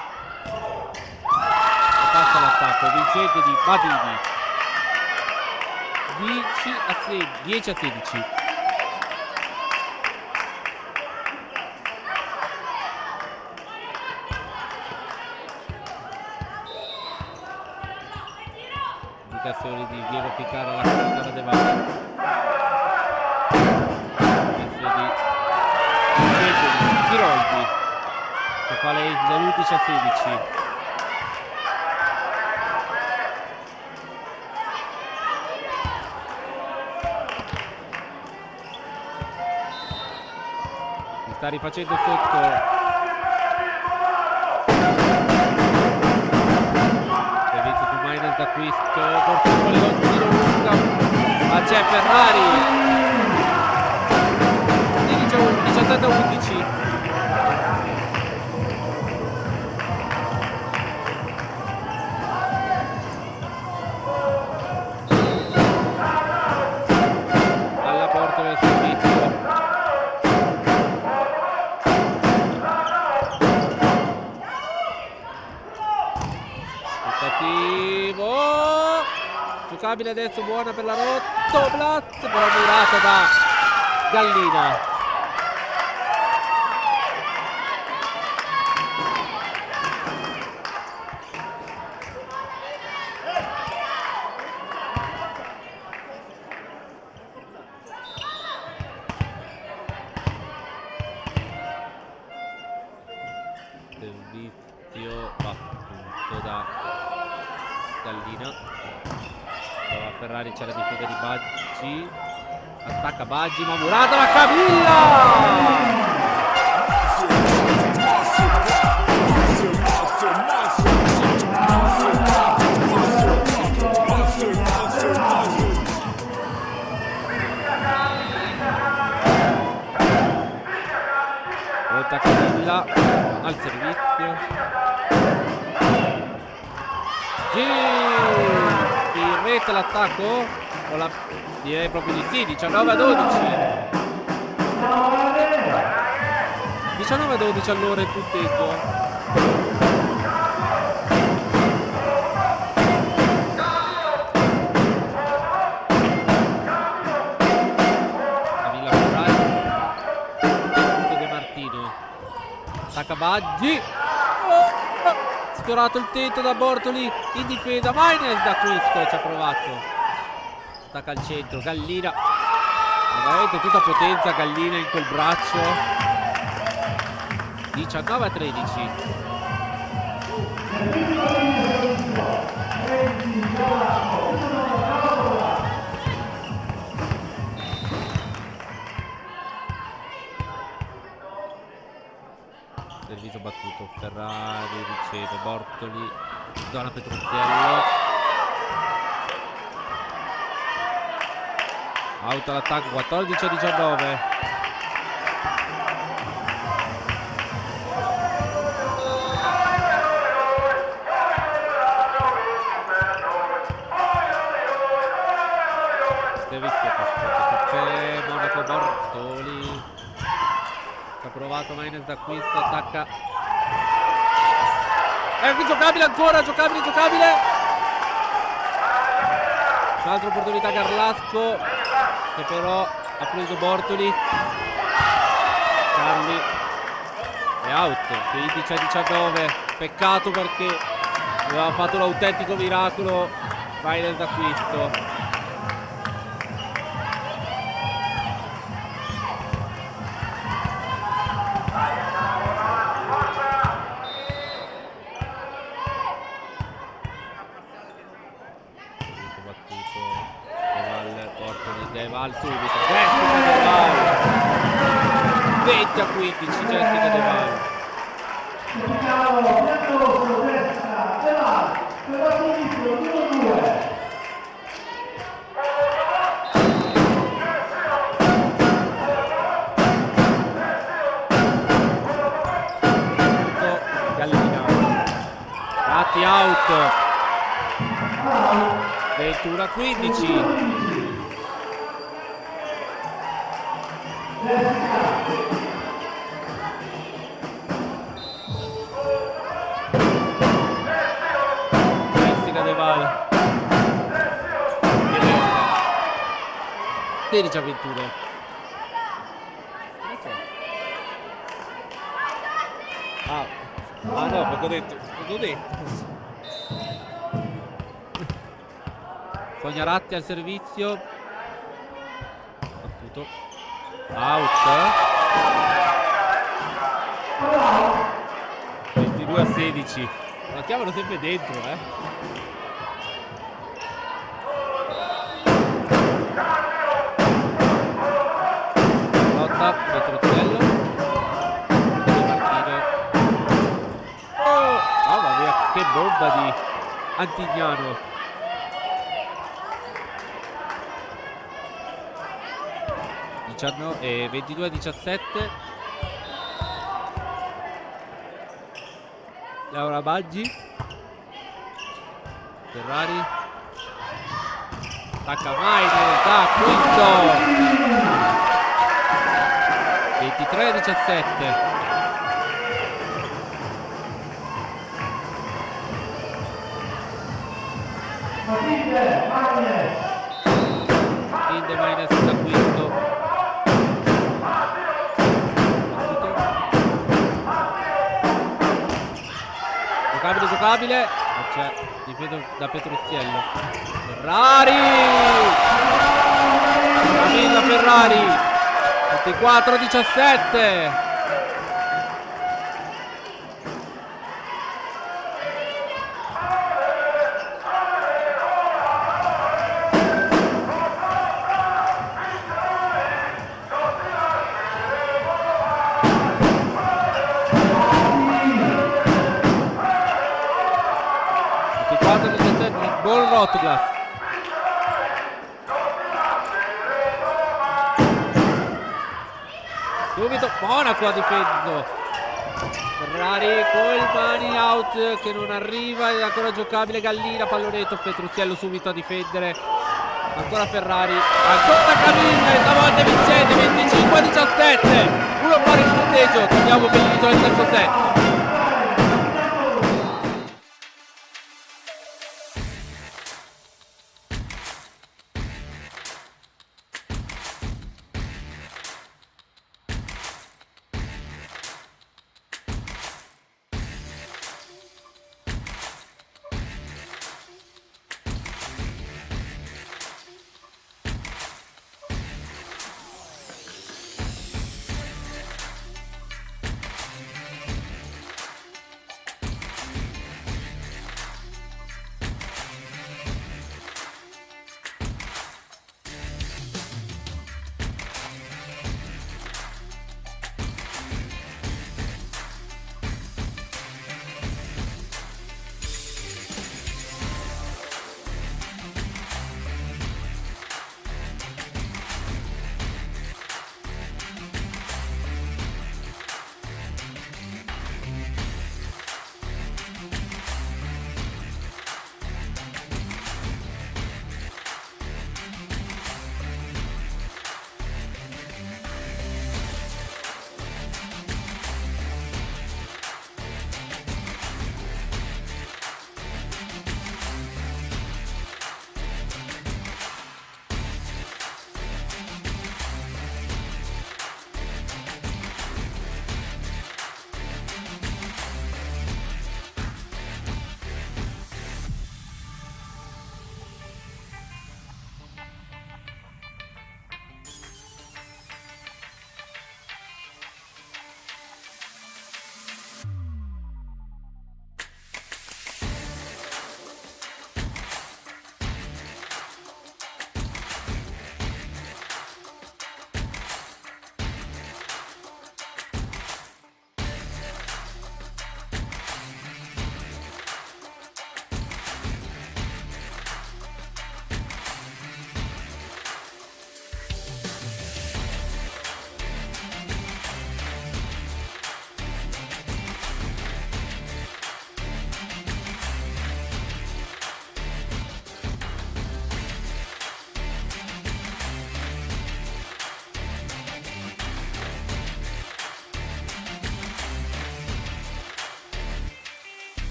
passa l'attacco vincente di Badini, 10-16. Indicazioni di Diego Picaro alla capitana De Valle. Tiroldi che fa lei dall'11-16. Mi sta rifacendo sotto. Servizio su minus d'acquisto, forse con il tiro lunga, ma c'è Ferrari. 17-11. Alla porta del servizio. Tentativo. Giocabile adesso, buona per la Rotoplas, però murata da Gallina. Servizio battuto da Gallina. Prova Ferrari, c'è la difesa di Baggi. Attacca Baggi, ma murata la Cavilla! attacca Villa al servizio. In rete l'attacco? Direi proprio di sì. 19-12. 19-12 allora il punteggio. Baggi, sfiorato il tetto da Bortoli in difesa. Maines da questo ci ha provato, attacca al centro. Gallina, veramente tutta potenza Gallina in quel braccio. 19-13. Servizio battuto, Ferrari riceve, Bortoli, dona Petruzzello, out all'attacco. 14-19. Monaco. Bortoli ha provato Maines d'acquisto, attacca. Ecco, giocabile ancora, giocabile. Un'altra opportunità Garlasco, che però ha preso Bortoli. Carli è out, 15-19. Peccato perché aveva fatto l'autentico miracolo Maines d'acquisto. Deval subito, Jessica Deval, 20-15, Jessica Deval. Gallina, Ratti out, 21-15. Jessica Deval 16-21. Ah no, perché ho detto. Fognaratti al servizio, battuto, out. 22-16. La chiamano sempre dentro, lotta Petruzzello, Martino. Oh, mamma mia, che bomba di Antignano. 22-17. Laura Baggi, Ferrari, attacca Maines da quinto, 23-17. Inde Maines da quinto, giocabile, c'è difeso da Petruzzello. Ferrari, Camilla Ferrari, 24-17. Buon Rotglass. Subito Monaco ha difeso Ferrari col mani out che non arriva, è ancora giocabile. Gallina, pallonetto, Petruzzello subito a difendere, ancora Ferrari, ancora Camilla, e stavolta vincente 25-17, uno pari il punteggio. Torniamo per l'inizio del terzo set.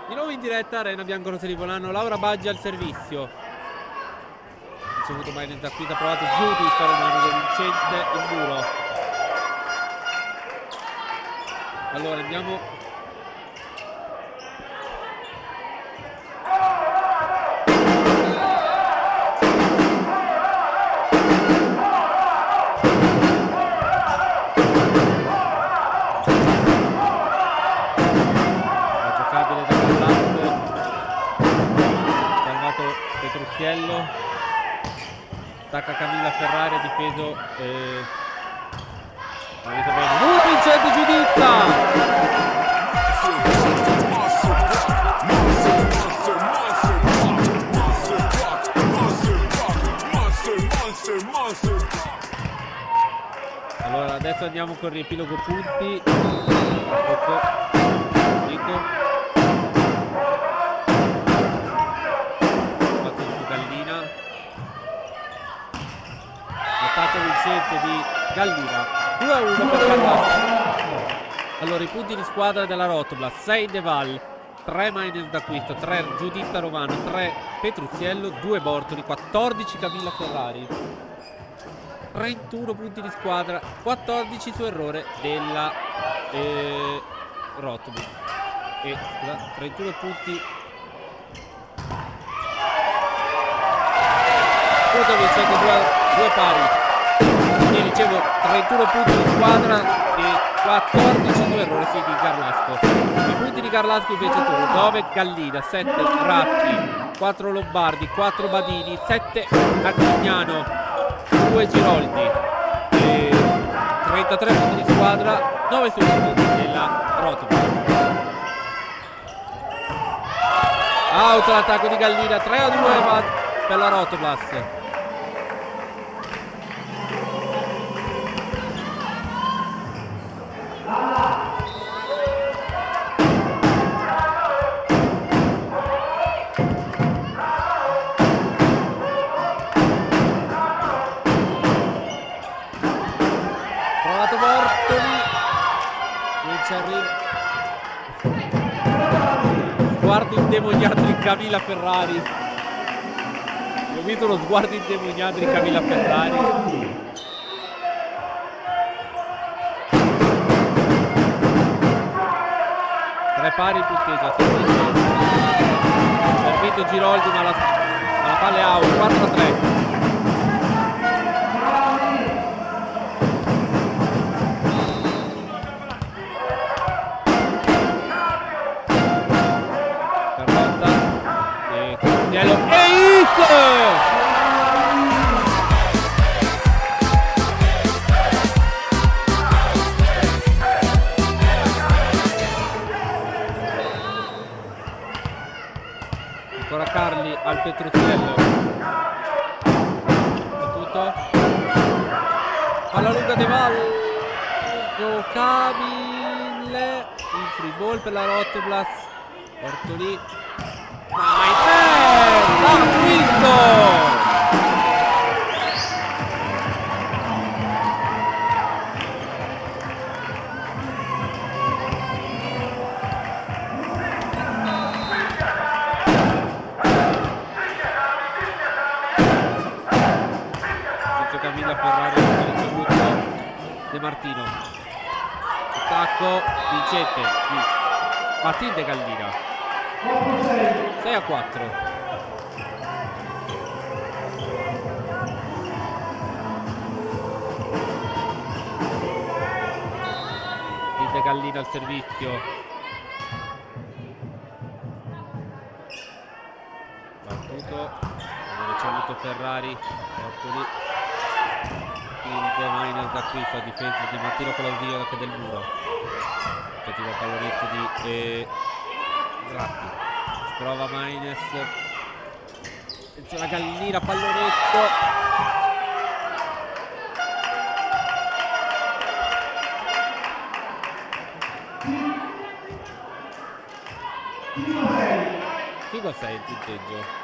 Di nuovo in diretta Arena Biancorossa di Volano, Laura Baggi al servizio. Ricevuto Maines da qui, ha provato giù di Romano De Vincente, il muro. Allora andiamo. Attacca Camilla Ferrari, ha difeso Vincente Giuditta. Allora adesso andiamo con riepilogo punti. Nico. Attacco vincente di Gallina, 2-1 per Carrasco. Allora i punti di squadra della Rotobla: 6 Deval, 3 Maines d'acquisto, 3 Giuditta Romano, 3 Petruzzello, 2 Bortoli, 14 Camilla Ferrari, 31 punti di squadra, 14 su errore della Rotobla e 31 punti punto vincendo due pari. Quindi dicevo 31 punti di squadra e 14 due errori sì, di Garlasco. I punti di Garlasco invece sono 9 Gallina, 7 Ratti, 4 Lombardi, 4 Badini, 7 Artignano, 2 Giroldi, 33 punti di squadra, 9 su 1 della Rotoplas. Out l'attacco di Gallina, 3-2 per la Rotoplas. Provato Bortoli, non ci arriva. Sguardo indemoniato di Camilla Ferrari. Ho visto uno sguardo indemoniato di Camilla Ferrari. Tre pari il punteggio. Servito Giroldi ma la palla è out. 4-3. Ancora Carli al Petruccello. Battuto. Palla lunga De Valle. Giocabile. Il free ball per la Rotoplas. Bortoli. L'ha vinto! Camilla Ferrari ha ricevuto De Martino. Attacco Vincente di Matilde Gallina. 6-4. Matilde Gallina al servizio. Battuto. Ha ricevuto Ferrari. Bortoli. Il minus da qui fa difesa di Martino con l'ausilio anche del muro. Tentativo pallonetto di Ratti. Prova Maines. Attenzione la Gallina, pallonetto. Figo 6 il punteggio.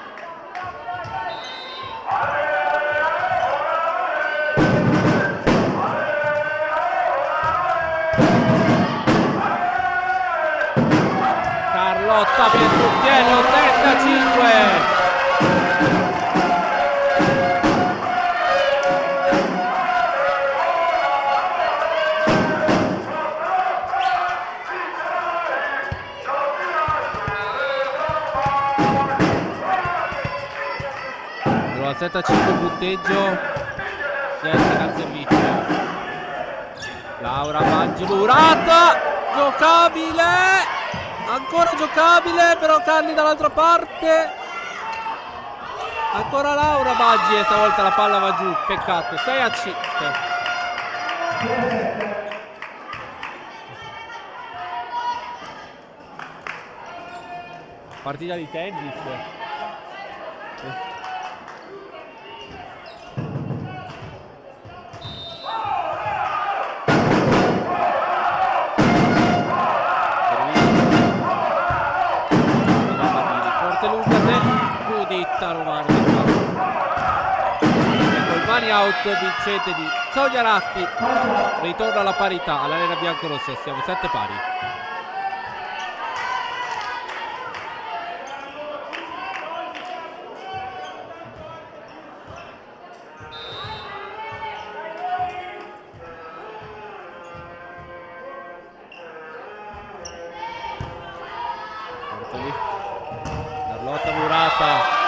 Carlotta Pietruzziello 35. Allora 7-5 punteggio. Jessica al servizio. Laura Maggi Murata. Giocabile. Ancora giocabile, però Carli dall'altra parte. Ancora Laura Baggi e stavolta la palla va giù. Peccato. 6-5. Partita di tennis. Mani out vincente di Sonia Ratti. Ritorno alla parità all'arena biancorossa. Siamo 7 pari. Carlotta Murata.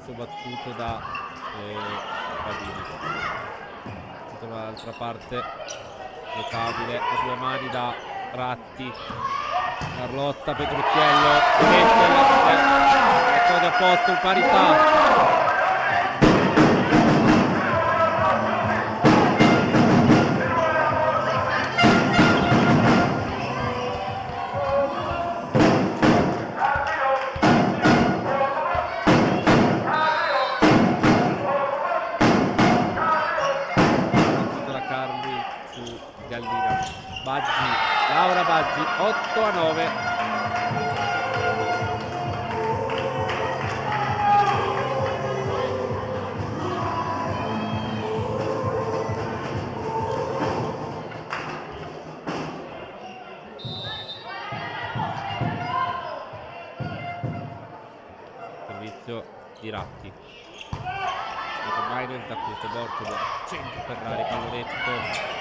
Servizio battuto da Gabini. Dall'altra parte giocabile a 2 mani da Ratti. Carlotta, Petrucciello, metto a posto in parità. Laura Baggi 8-9. Servizio di Ratti. Miners da questo Bortolo, centro Ferrari, pallonetto.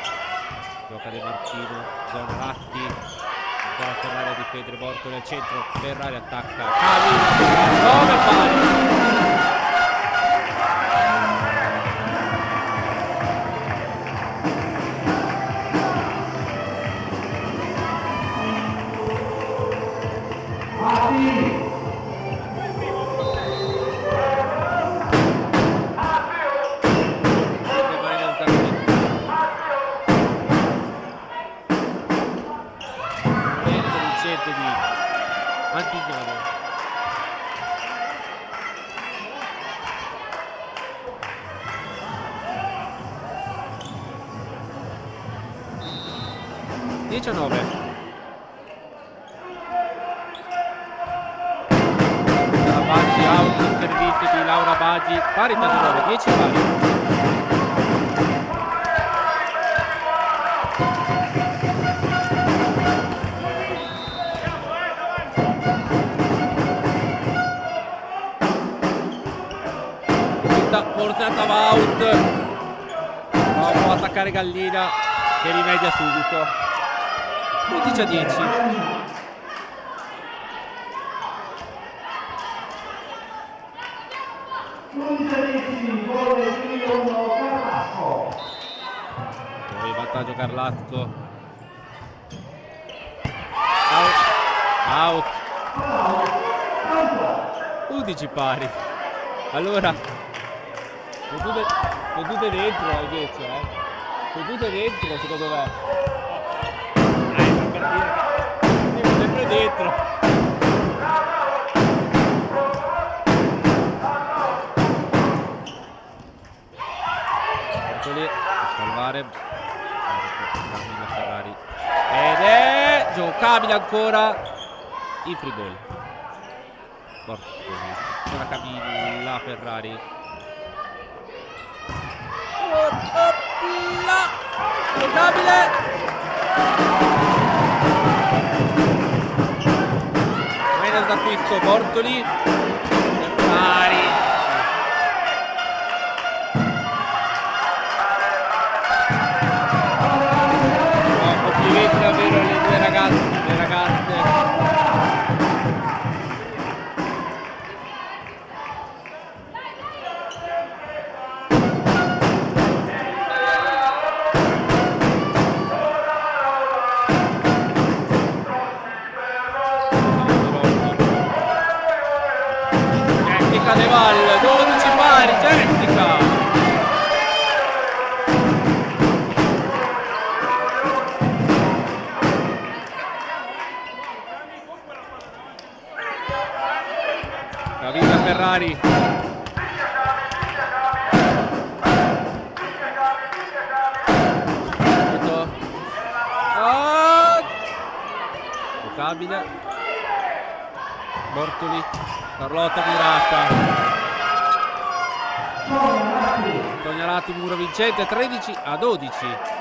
Gioca De Martino, zona Ratti, ancora Ferrari a difendere, Bortoli al centro, Ferrari attacca, Cavi, 9 pari. Antignano. Baggi, out, interviste di Laura Baggi, parità di 9, 10 pari. Forzata va out, no, può attaccare Gallina che rimedia subito. 11-10. Poi in vantaggio Carlasco. Out. 11 pari. Allora vedute dentro invece, vedute dentro secondo me. Per dire che sempre dentro. Bortoli a salvare Ferrari ed è giocabile ancora il free ball. Bortoli, ora Camilla Ferrari. Giocabile. Minus d'acquisto Bortoli. Ferrari. Complimenti davvero alle due ragazze, le ragazze. De Valle, 12 pari, Jessica. Gavina Ferrari. Giocabile. Bortoli. Carlotta mirata. Tognalati muro vincente 13-12.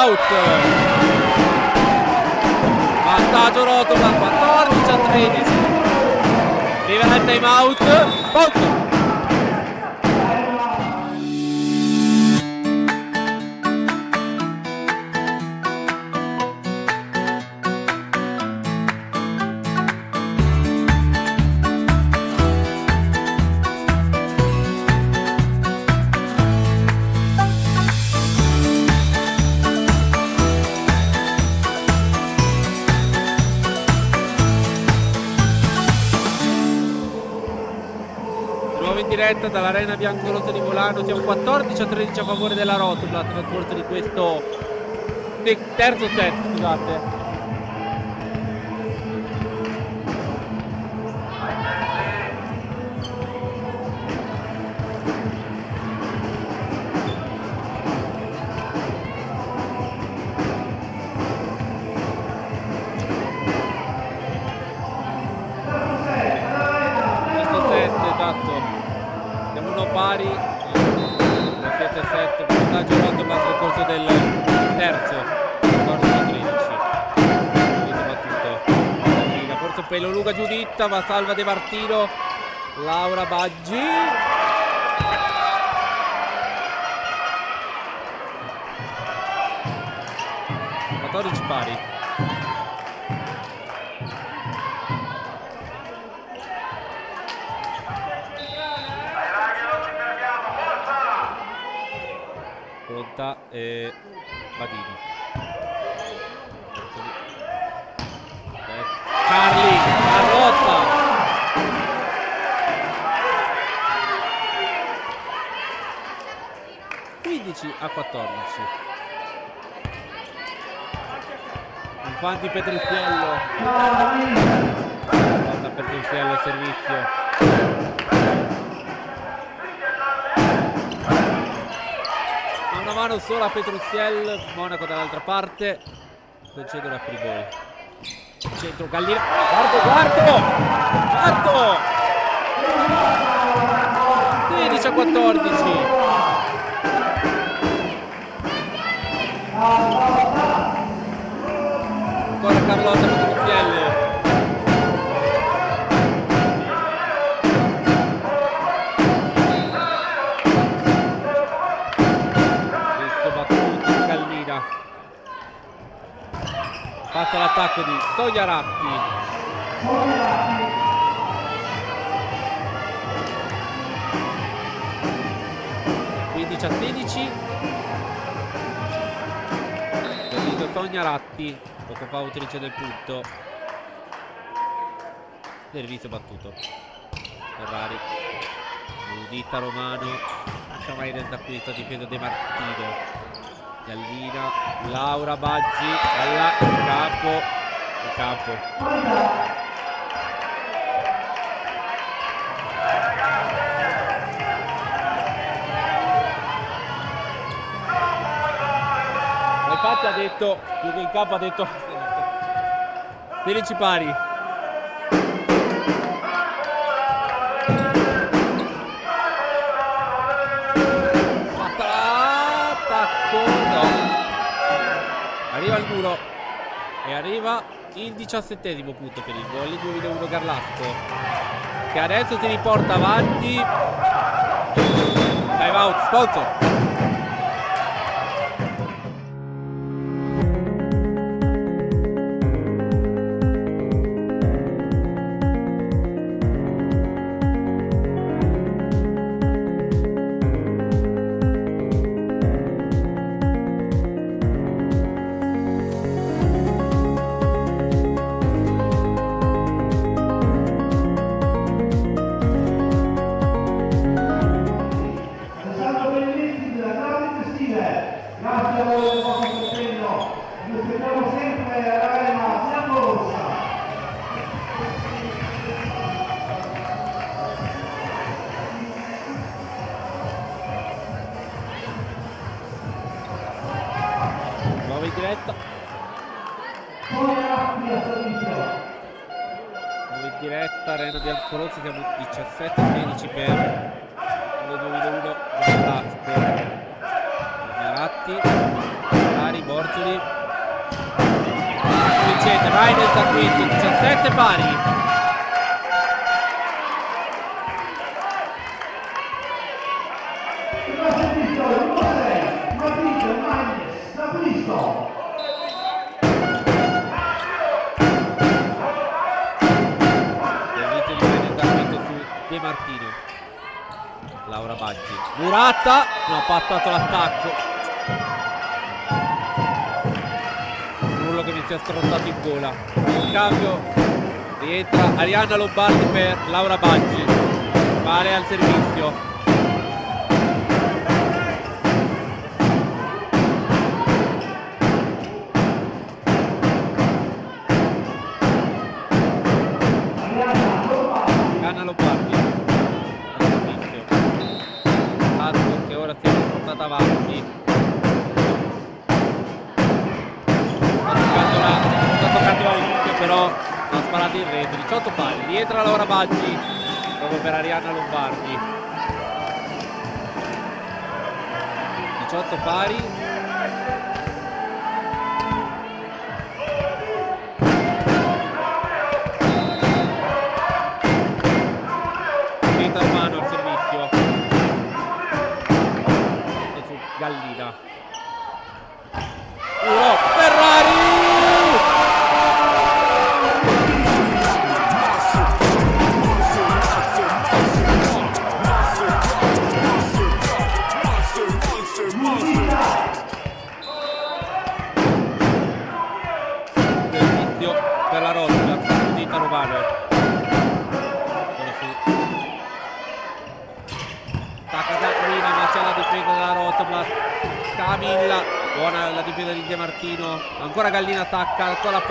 out. Vantaggio Rotola, 14-13. Arriverà il time out. Sponsor. Diretta dall'arena biancorossa di Volano, siamo 14-13 a favore della Rotoblat nel corso di questo terzo set, scusate. Questo set, esatto. Siamo uno pari, la 7-7, vantaggio Rotoblat nel corso del terzo, 14-13. Forse un pelo lunga Giuditta, ma salva De Martino, Laura Baggi. Pari. Pronta e Badini. Carli, Carlotta. a 14. Infatti Petriziello. Volta Petriziello il servizio. Una mano sola a Petruzziel, Monaco dall'altra parte, concede una free ball. Centro Gallina, quarto! 16 a 14. Ancora Carlotta Petruzziel. Passa l'attacco di Togliaratti. Quindi a 16. Delito Togliaratti. Poco fa autrice del punto. Servizio battuto. Ferrari. Udita Romano. Lascia mai d'acquisto difesa De Martino. Gallina, Laura Baggi, alla campo. Infatti ha detto, più che in campo ha detto 16 pari. Arriva il muro e arriva il 17° punto per il volley. 2001 Garlasco che adesso si riporta avanti. Time out, sponsor. Diretta Arena Biancorossi, siamo 17-16 per il 2001 Garlasco. Garatti, Ari Bortoli, Rainel d'acquisto, 17 pari. Servizio di Rainel d'acquisto su De Martino. Laura Baggi. Muratta, non ha passato l'attacco. Rullo che mi si è strozzato in gola. In cambio rientra Arianna Lombardi per Laura Baggi. Vale al servizio. Arianna Lombardi al servizio. Atto che ora si è portata avanti. Sta toccando all'inizio, però ha sparato in rete. 18 pari, rientra Laura Baggi proprio per Arianna Lombardi. 18 pari. Rita Romano al servizio. E su Gallina. Ferrari! Servizio per la Rotula, Rita Romano. Attacca Caterina, ma c'è la difesa della Rotula. Camilla, buona la difesa di De Martino. Ancora Gallina attacca, ancora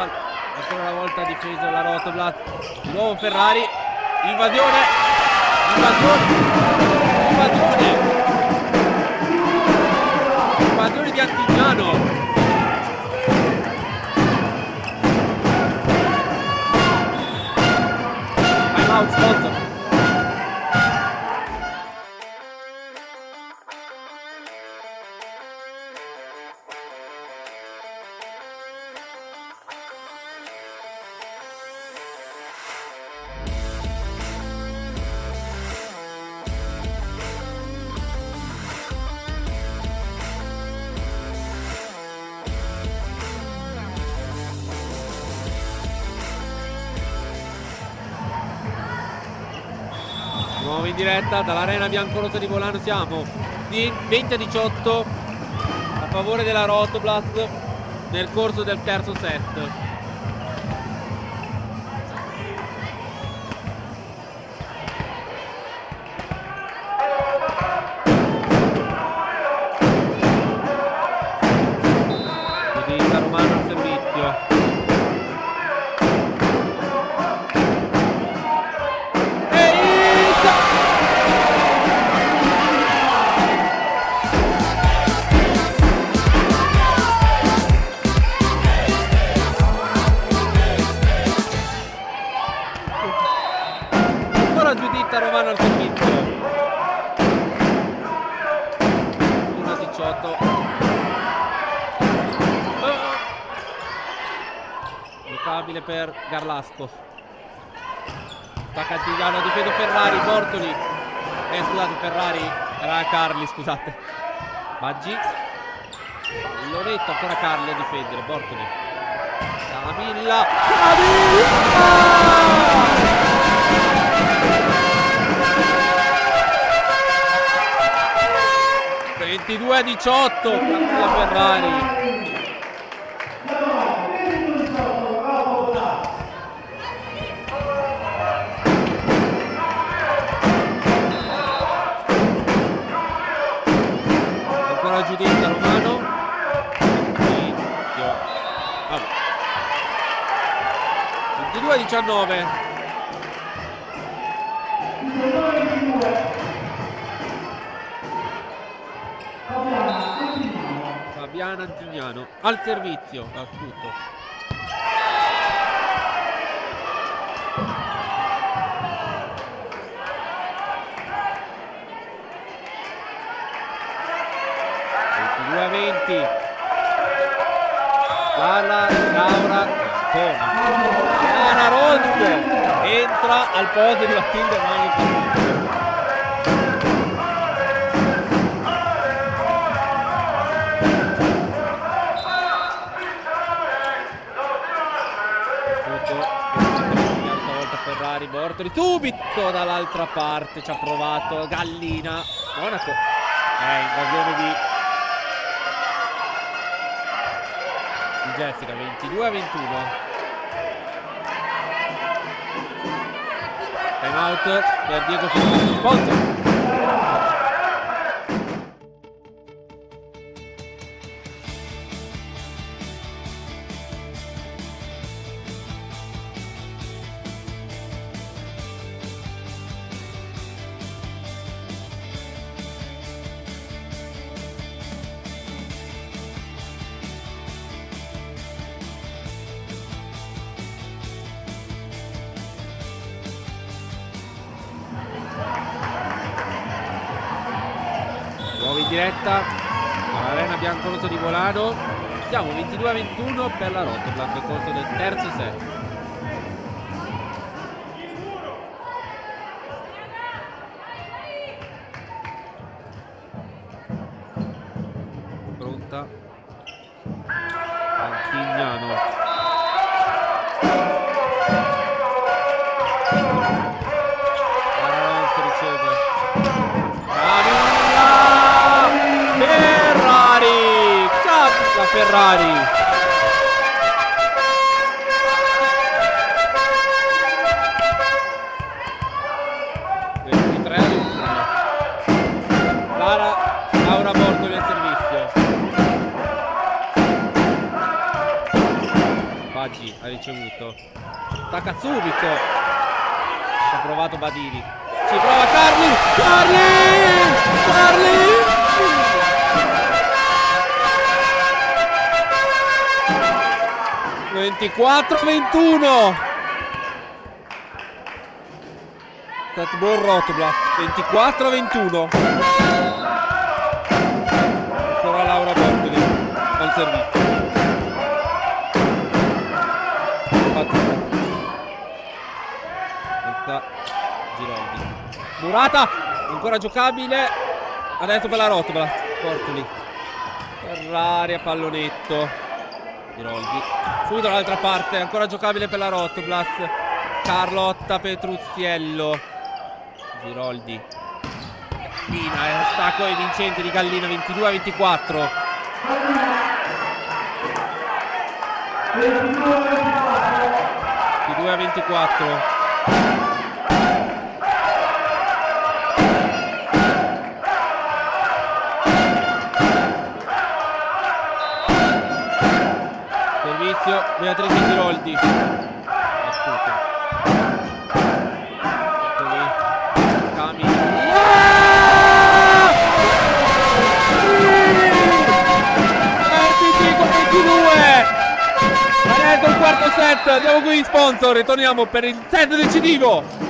una volta difesa la Rotula. Di nuovo Ferrari. Invasione di Antignano. Time out sponsor. Nuovo in diretta dall'arena biancorossa di Volano. Siamo di 20-18 a favore della Rotoblast nel corso del terzo set. Rita Romano al servizio. Giuditta Romano al servizio. 1-18. Giocabile per Garlasco. Attacca Antigliano, difende Ferrari, Bortoli. Scusate, Ferrari, era Carli, scusate. Baggi. Pallonetto, ancora Carli a difendere, Bortoli. Camilla. 22-18 la Ferrari. Ancora Giuditta Romano. 22-19. Fabiana Antignano al servizio, a tutto. Laura Cona. mostra al posto di Matilde Magni. Ferrari, Bortoli subito dall'altra parte ci ha provato Gallina. Monaco invasione di Jessica. 22-21. Time out per Diego Filippini, sponsor. Nuovo in diretta all'Arena Biancorosso di Volano. Siamo 22-21 per la Rotoplas nel corso del terzo set. Pronta Antignano. Ferrari. Laura Bortoli al servizio. Baggi ha ricevuto. Attacca subito. Ha provato Badini. Ci prova Carli. Carli. 24-21. Statbull Rotoplas 24-21. Ancora Laura Bortoli al servizio. Questa Giroldi. Murata ancora giocabile. Adesso per la Rotoplas. Bortoli. Ferrari a pallonetto. Giroldi subito dall'altra parte, ancora giocabile per la Rotoplas. Carlotta Petruziello. Giroldi. Gallina, attacco vincente di Gallina. 22-24. 22-24. Beatrice Giroldi. Cami. 25-22. Adesso il quarto set. Andiamo qui sponsor. Ritorniamo per il set decisivo.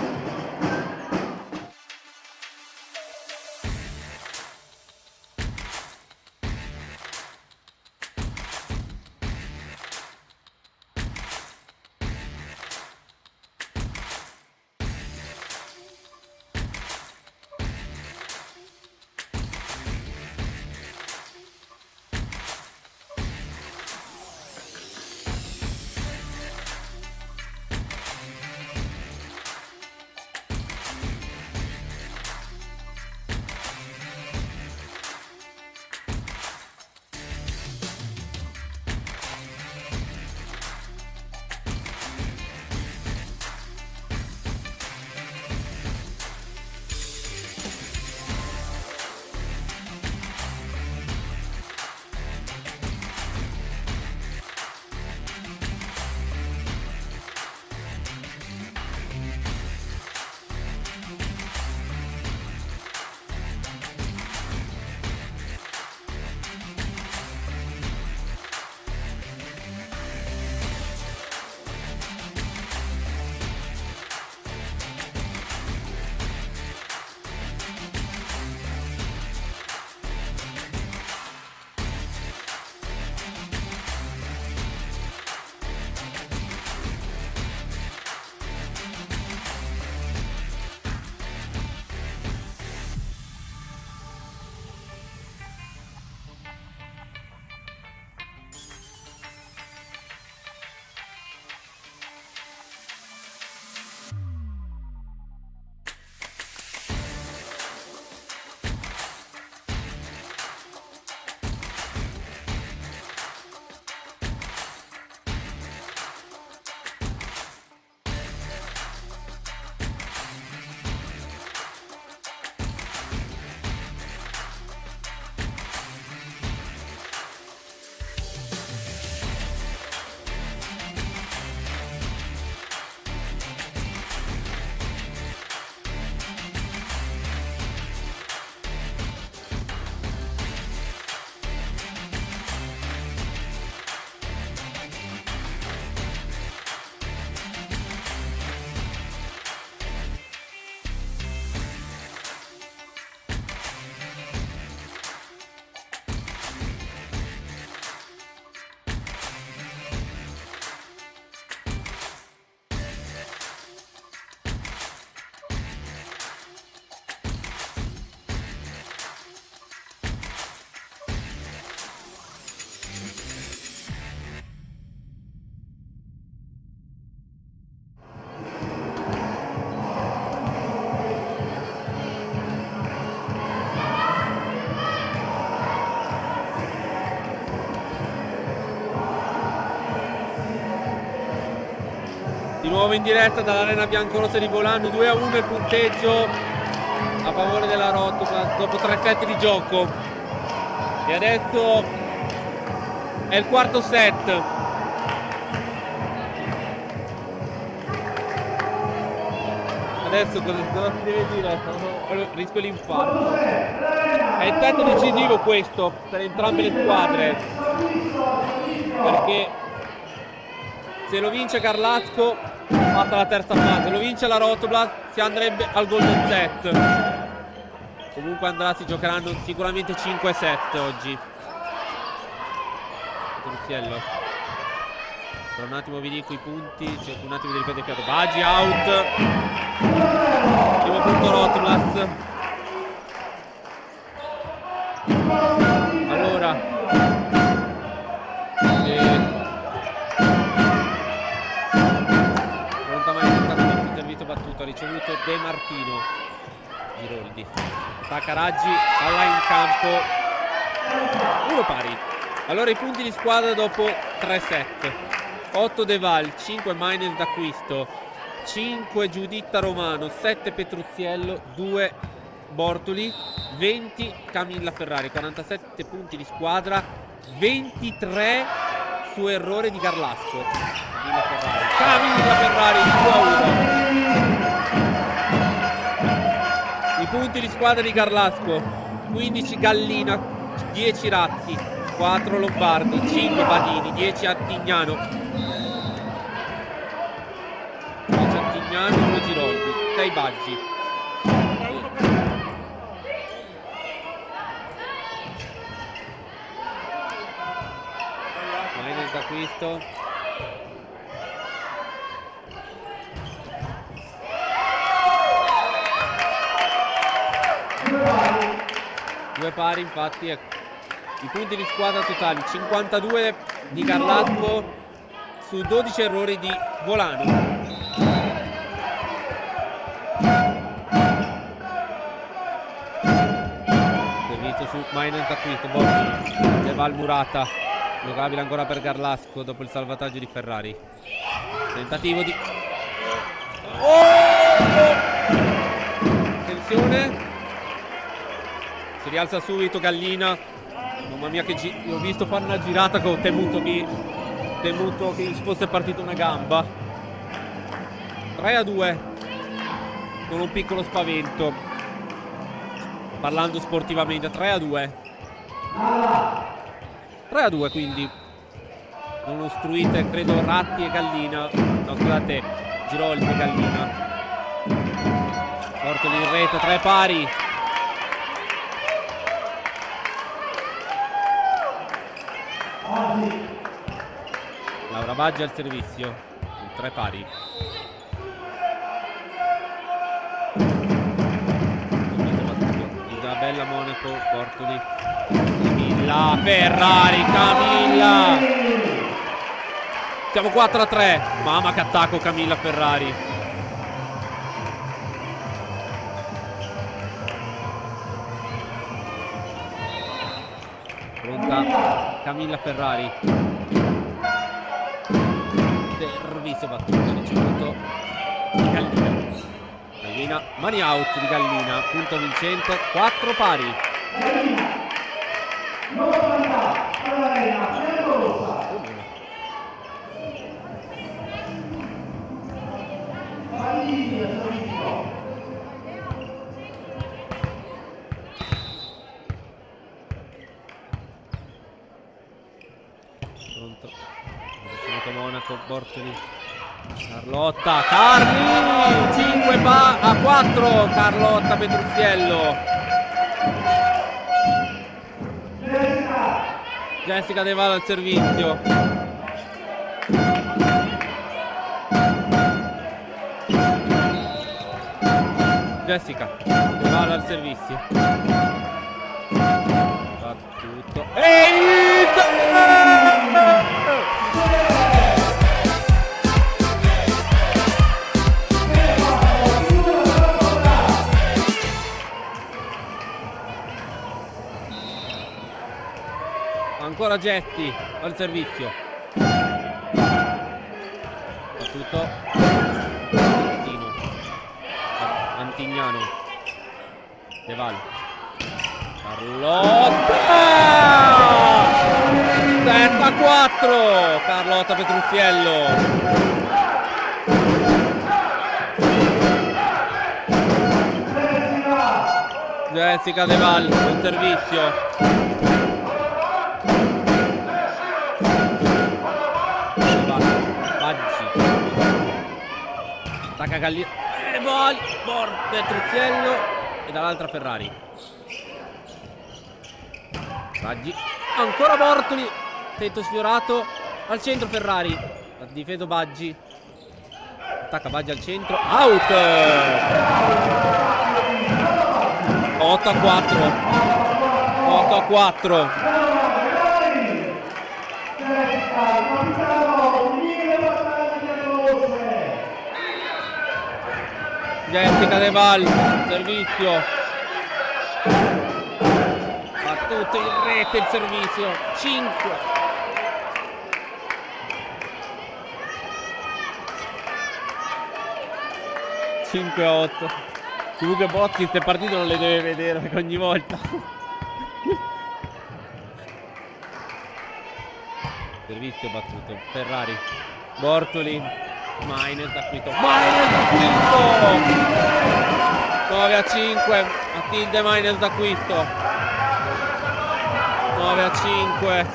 nuovo in diretta dall'arena biancorossa di Volano, 2-1 il punteggio a favore della Rotoplas dopo 3 set di gioco. E adesso è il quarto set. Adesso cosa si deve dire? Rischio l'infarto. È il set decisivo questo per entrambe le squadre, perché se lo vince Garlasco fatta la terza fase, se lo vince la Rotoplas si andrebbe al golden set. Comunque andrà, si giocheranno sicuramente 5 set oggi. Petrucciello, per un attimo vi dico i punti, cerco un attimo di ripetere il fiato. Baggi out, primo punto Rotoplas. Allora pronta mai il servizio battuto, ha ricevuto De Martino. Giroldi attacca Raggi, palla in campo, 1 pari. Allora i punti di squadra dopo 3 set: 8 De Val, 5 Maines d'Acquisto, 5 Giuditta Romano, 7 Petrucciello, 2 Bortoli, 20 Camilla Ferrari. 47 punti di squadra, 23 su errore di Garlasco. Camilla Ferrari 2-1. I punti di squadra di Garlasco: 15 Gallina, 10 Ratti, 4 Lombardi, 5 Badini, 10 Attignano, 10 Attignano, 2 Giroldi, 6 Baggi. Maines d'Acquisto, due pari, infatti. Ecco. I punti di squadra totali: 52 di Garlasco su 12 errori di Volano. Servizio su Maines d'Acquisto, Bortoli, De Val Murata, giocabile ancora per Garlasco dopo il salvataggio di Ferrari. Tentativo di attenzione, si rialza subito Gallina. Mamma mia, che ho visto fare una girata che ho temuto che si fosse partita una gamba. 3-2 con un piccolo spavento, parlando sportivamente. 3-2 quindi non ostruite, credo, Ratti e Gallina. No, scusate, Giroldi e Gallina. Bortoli in rete, 3 pari. Laura Baggi al servizio, 3 pari. Isabella Monaco, Bortoli, Camilla Ferrari, Camilla. Siamo 4-3. Mamma che attacco Camilla Ferrari. Pronta Camilla Ferrari. Servizio battuto, ricevuto Gallina. Gallina, mani out di Gallina, punto vincente, 4 pari. Pronto, ricevuto Monaco, Bortoli, Carlotta, Carli, 5 a 4, Carlotta Petrucciello. Jessica De Val al servizio. Jessica De Val al servizio. Battuto. Ancora Getti al servizio. Battuto. Martino. Antignano. De Val. Carlotta. 7-4. Carlotta Petruzziello. Jessica De Val sul servizio. Baggi. Attacca Gallino. Petruzziello. E dall'altra Ferrari. Baggi. Ancora Bortoli. Tetto sfiorato. Al centro Ferrari. Ha difeso Baggi. Attacca Baggi al centro. Out. 8-4. 8-4. Jessica De Val, servizio. Battuto in rete il servizio. 5. A 8. Comunque Botti queste partite non le deve vedere perché ogni volta. Servizio battuto. Ferrari. Bortoli. Minus da quinto. 9-5. Matilde minus d'acquisto. 9-5.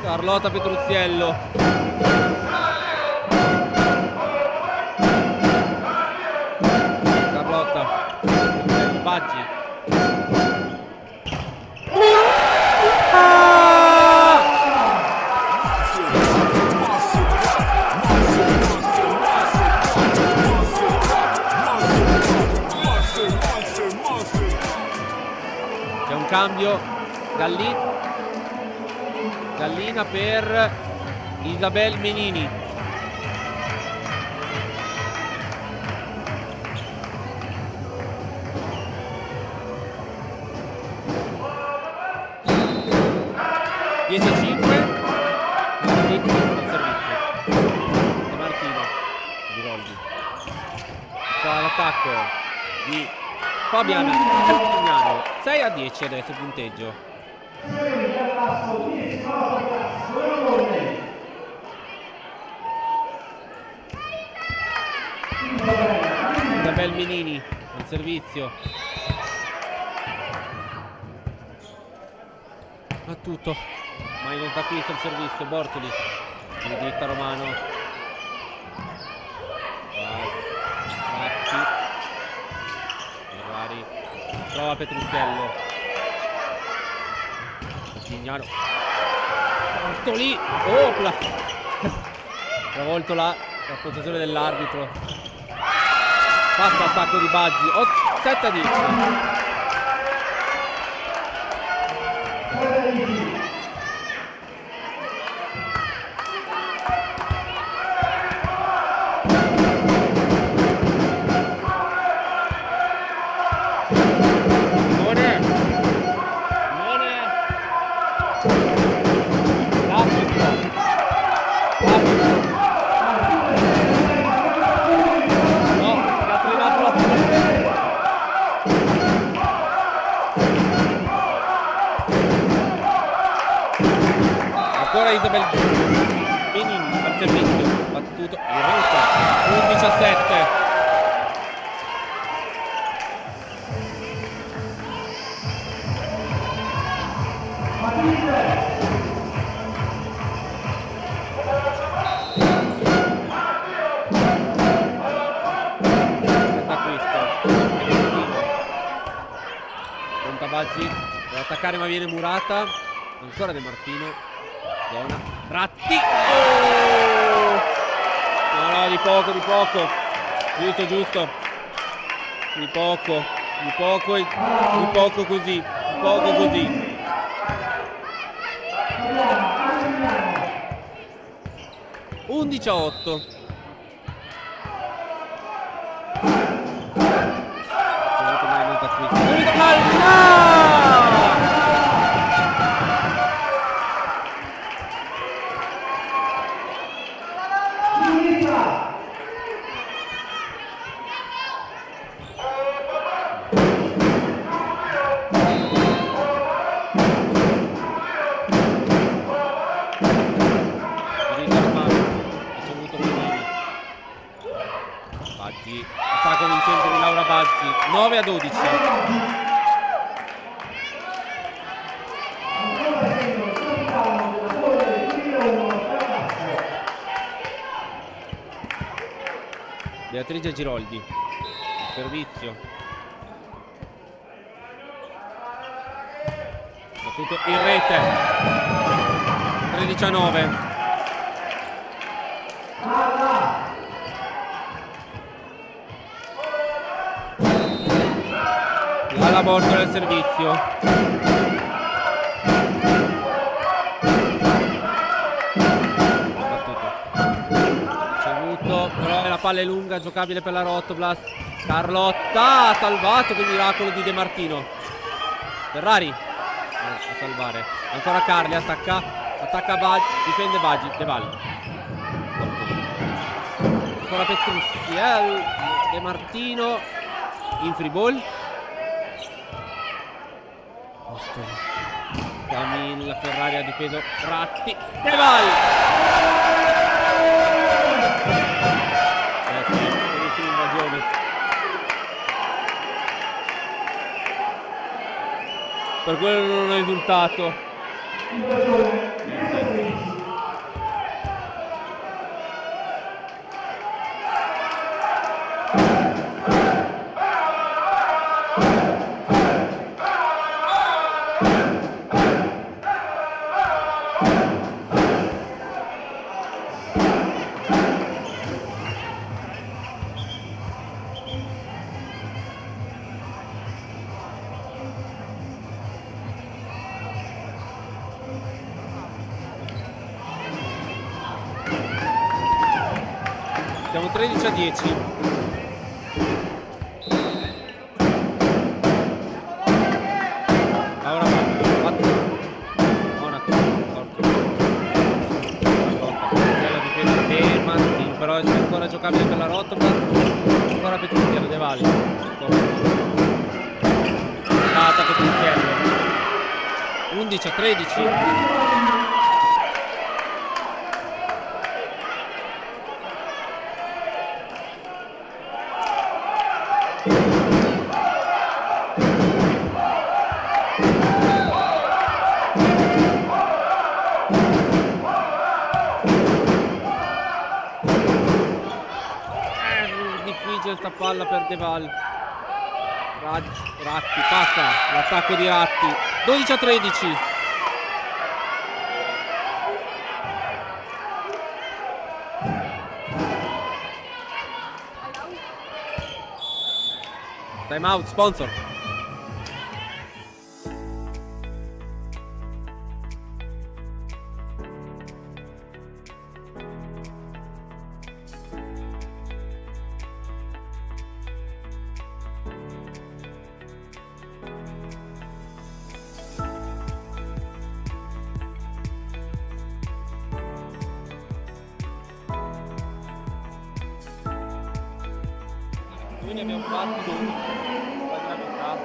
Carlotta Petruzziello. Baggi. C'è un cambio. Gallina per Isabel Menini. Al servizio. De Martino di Roldi. L'attacco di Fabiana Antignano. 6-10 adesso il punteggio. Isabel Menini al servizio. A tutto. Minus d'acquisto il servizio. Bortoli di dritta Romano. Ratti. Ferrari. Prova Petruzziello. Gignano. Bortoli. Opla. Travolto la posizione dell'arbitro. Passa attacco di Baggi. 7-10. Isabel Benini al servizio, battuto in rete. 11-7. Conta Baggi, deve attaccare ma viene murata. Ancora De Martino. Zona. Ratti. Oh! No, di poco. Giusto. Di poco così. 11-8. Sì, attacco vincente di Laura Bazzi. 9-12. Beatrice Giroldi, servizio, battuto in rete. 13-9. Alla bordo del servizio. Battuto. Ricevuto, però la palla è lunga, giocabile per la Rotoblast. Carlotta ha salvato, che miracolo di De Martino. Ferrari a salvare. Ancora Carli, attacca Baggi, difende Baggi, De Val. Ancora Petrussi, De Martino in free ball. Camilla Ferrari ha difeso Ratti. De Val. Invasione. Per quello non ho risultato. Siamo 13-10. Ora Monaco, la difesa De Martino, però è ancora giocabile per la Rotterdam. Ancora Petruzziello, De Valli. Data Petruzziello. 11-13. Sta palla per De Val. Ratti passa l'attacco di Ratti. 12-13. Time out, sponsor. Quindi abbiamo fatto 12, quasi la metà.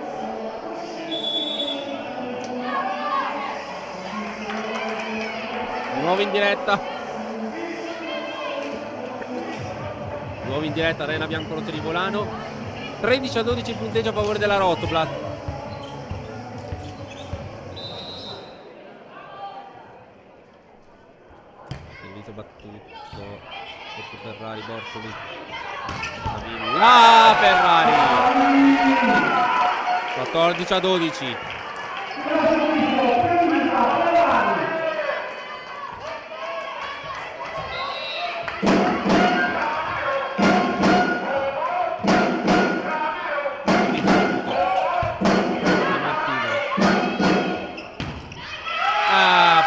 Nuovo in diretta. Nuovo in diretta, Arena Biancorosse di Volano. 13-12 il punteggio a favore della Rotoblast. Servizio battuto. Questo Ferrari, Bortoli. La Ferrari 14-12.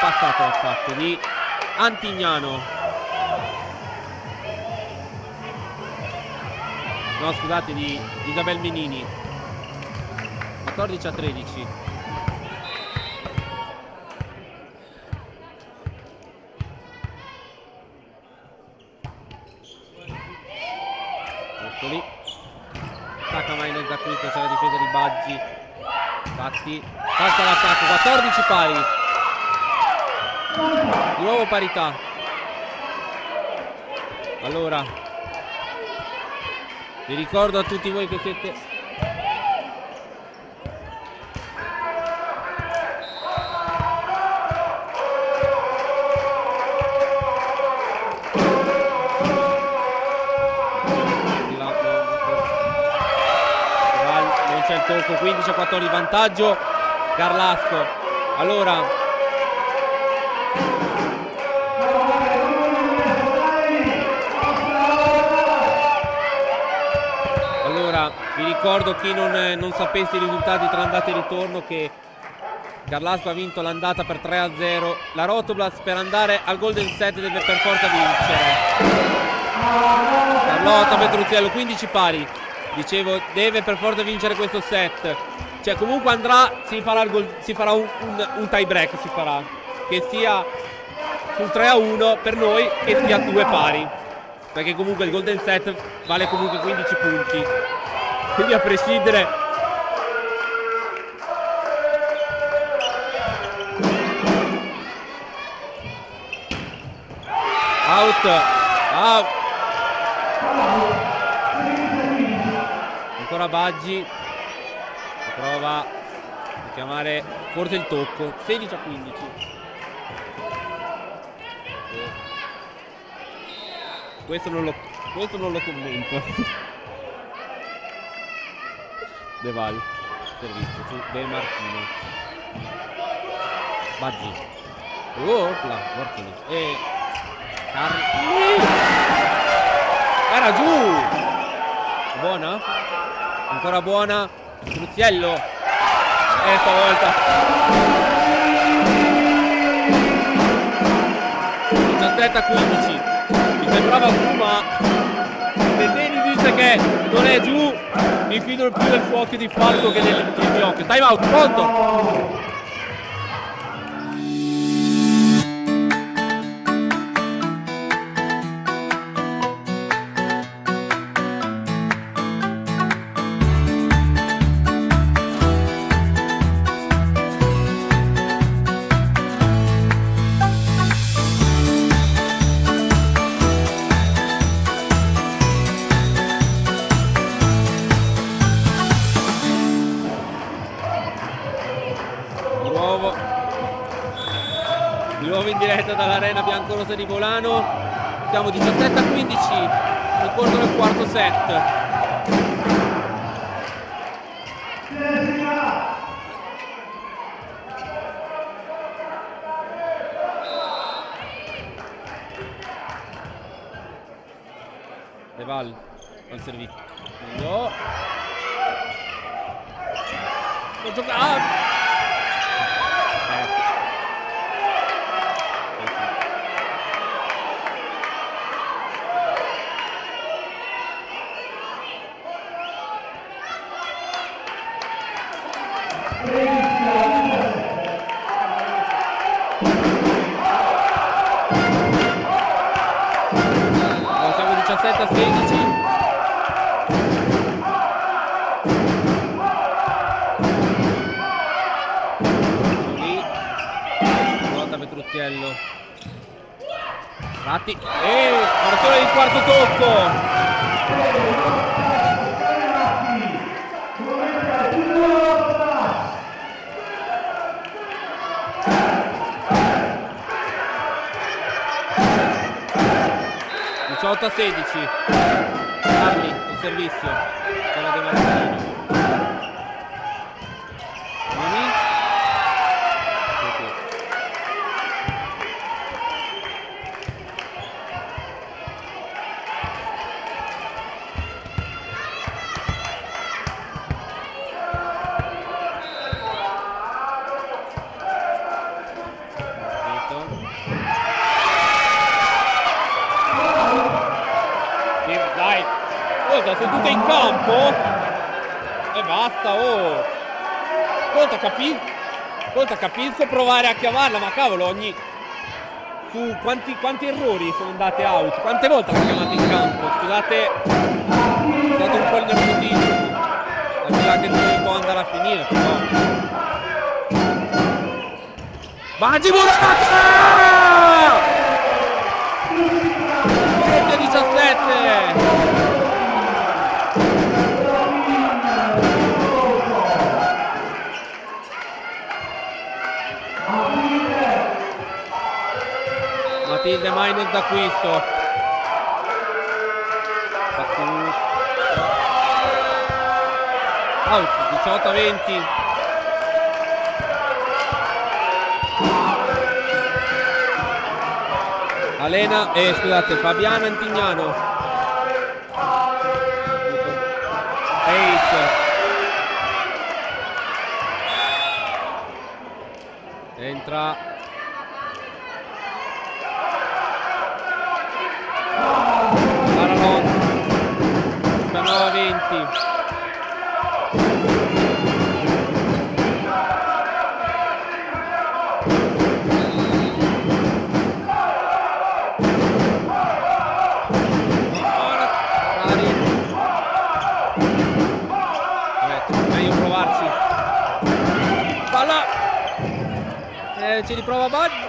Passato l'attacco di Antignano. No, scusate, di Isabel Menini. 14-13. Eccoli. Attacca Maines da qui, che c'è la difesa di Baggi. Batti. Salta l'attacco, 14 pari. Di nuovo parità. Allora Vi ricordo a tutti voi che siete... Non c'è il tocco, 15-14 di vantaggio Garlasco. Allora vi ricordo chi non sapesse i risultati tra andata e ritorno che Garlasco ha vinto l'andata per 3-0. La Rotoblast per andare al Golden Set deve per forza vincere. Carlotta Petruziello 15 pari. Dicevo, deve per forza vincere questo set. Cioè comunque andrà, si farà un tie break, si farà. Che sia sul 3-1 per noi, che sia 2 pari. Perché comunque il Golden Set vale comunque 15 punti. Quindi a prescindere. Out. Ancora Baggi. Prova a chiamare forse il tocco. 16-15. Questo non lo commento. De Val, servizio su De Martino. Baggi. Opla, Martino. E era giù. Buona? Ancora buona. Cruziello. E stavolta 17-15. Mi sembrava giù, ma se Deni dice che non è giù, mi fido più del suo occhio di falco che del mio occhio. Time out, pronto? Di nuovo in diretta dall'arena biancorossa di Volano. Siamo 17-15 nel corso del quarto set. De Val al servizio. No. Non gioca. Siamo 17-16. Lì volta Petruziello. Ratti. Partita di quarto tocco. A 16. Carli, il servizio con la De Martino. Seduta in campo e basta. Capisco provare a chiamarla, ma cavolo, su quanti errori sono andate out, quante volte l'ho chiamata in campo. Scusate un po' il nervosismo, sa che non può andare a finire, però Baggi volata 17. bonus d'acquisto. Out, 18-20. Scusate, Fabiana Antignano. Ace. Entra. Aralon. 19-20. Ci riprova Baggi,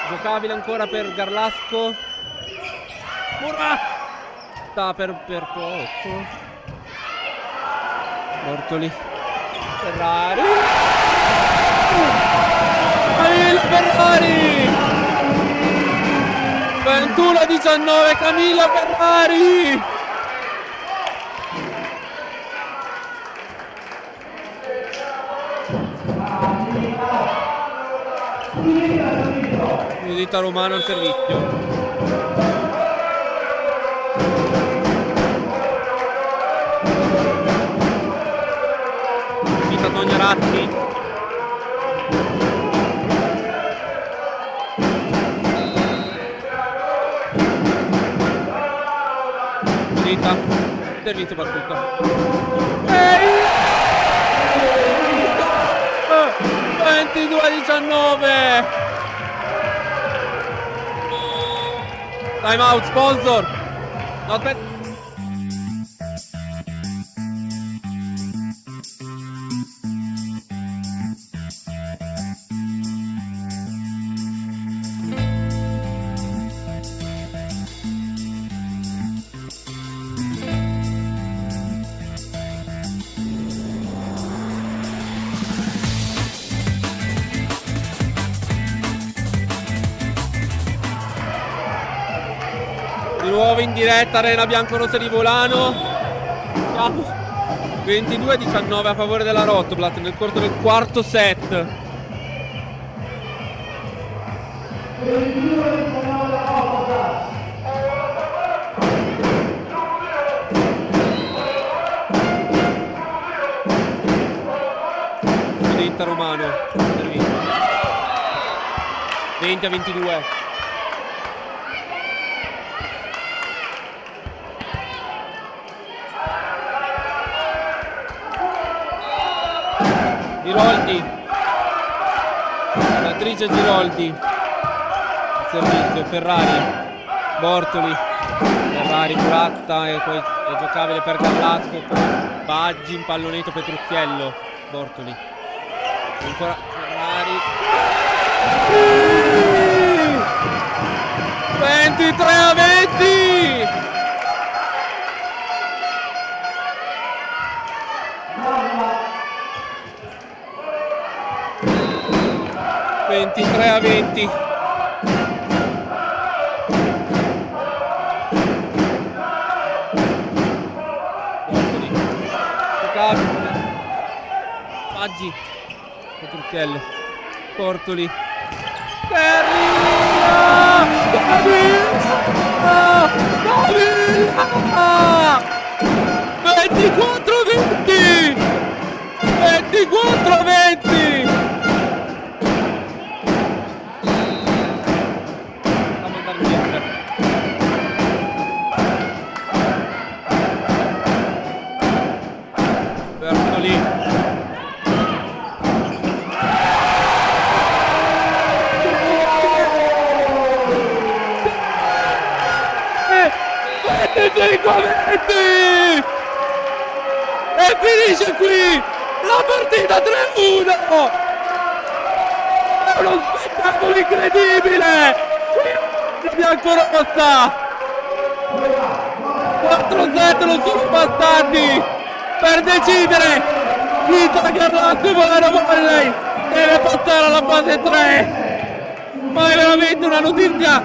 giocabile ancora per Garlasco. Murra! Sta per poco. Bortoli. Ferrari. Il Ferrari! 21-19 Camilla Ferrari! Udita Romano al servizio. Vita Tognaratti. Udita. Servizio battuto. 22-19. Time out, sponsor. No, aspetta. Di nuovo in diretta Arena Biancorossa di Volano. 22-19 a favore della Rotoblat nel corso del quarto set. Udita Romano 20-22. Giroldi, Beatrice Giroldi, servizio, Ferrari, Bortoli, Ferrari, Muratta e poi è giocabile per Gallasco con Baggi, impallonito Petruzziello, Bortoli, ancora Ferrari, 23-20! 23-20. Baggi, Petruzziello, Bortoli, Carrina, 24-20, 24-20. Bertoli, e finisce qui la partita 3-1. È uno spettacolo incredibile. Qui la biancorossa 4 set non sono bastati per decidere chi tra Garlasco e Volano Volley deve passare alla fase 3. Ma è veramente una notizia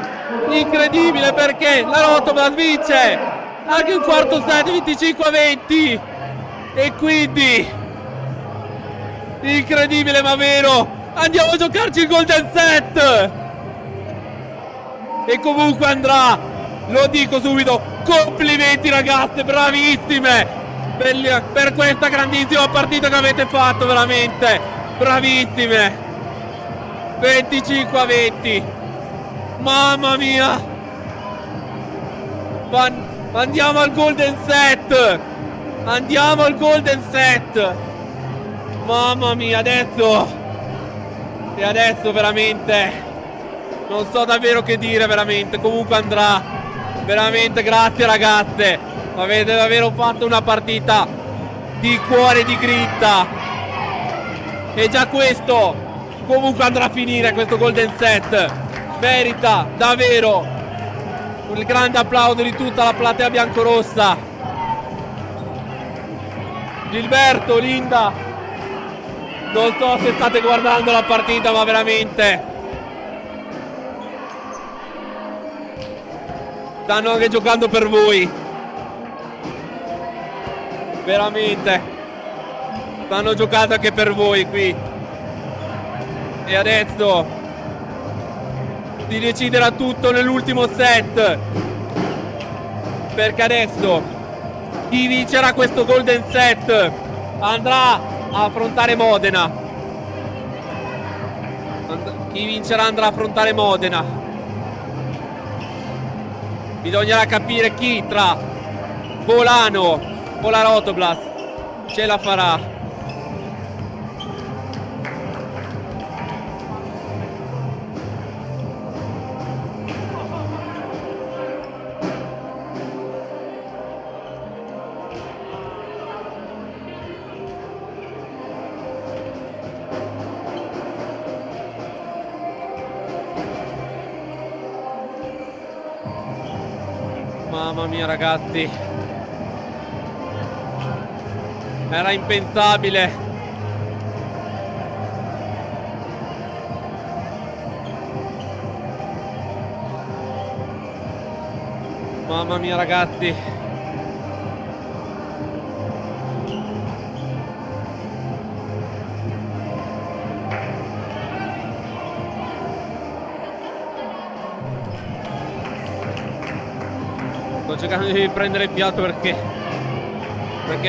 Incredibile, perché la Rotoblas vince anche il quarto set 25-20 e quindi incredibile ma vero, andiamo a giocarci il golden set e comunque andrà, lo dico subito, complimenti ragazze, bravissime per questa grandissima partita che avete fatto, veramente bravissime. 25-20, mamma mia, andiamo al golden set, andiamo al golden set, mamma mia, adesso veramente non so davvero che dire, veramente. Comunque andrà, veramente grazie ragazze, avete davvero fatto una partita di cuore, di grinta, e già questo comunque andrà a finire, questo golden set merita davvero un grande applauso di tutta la platea biancorossa. Gilberto, Linda, non so se state guardando la partita, ma veramente stanno anche giocando per voi, veramente stanno giocando anche per voi qui. E adesso si deciderà tutto nell'ultimo set, perché adesso chi vincerà questo golden set andrà a affrontare Modena. Chi vincerà andrà a affrontare Modena. Bisognerà capire chi tra Bolano o la Rotoblas ce la farà. Mamma mia ragazzi, era impensabile. Mamma mia ragazzi, sto cercando di prendere il fiato perché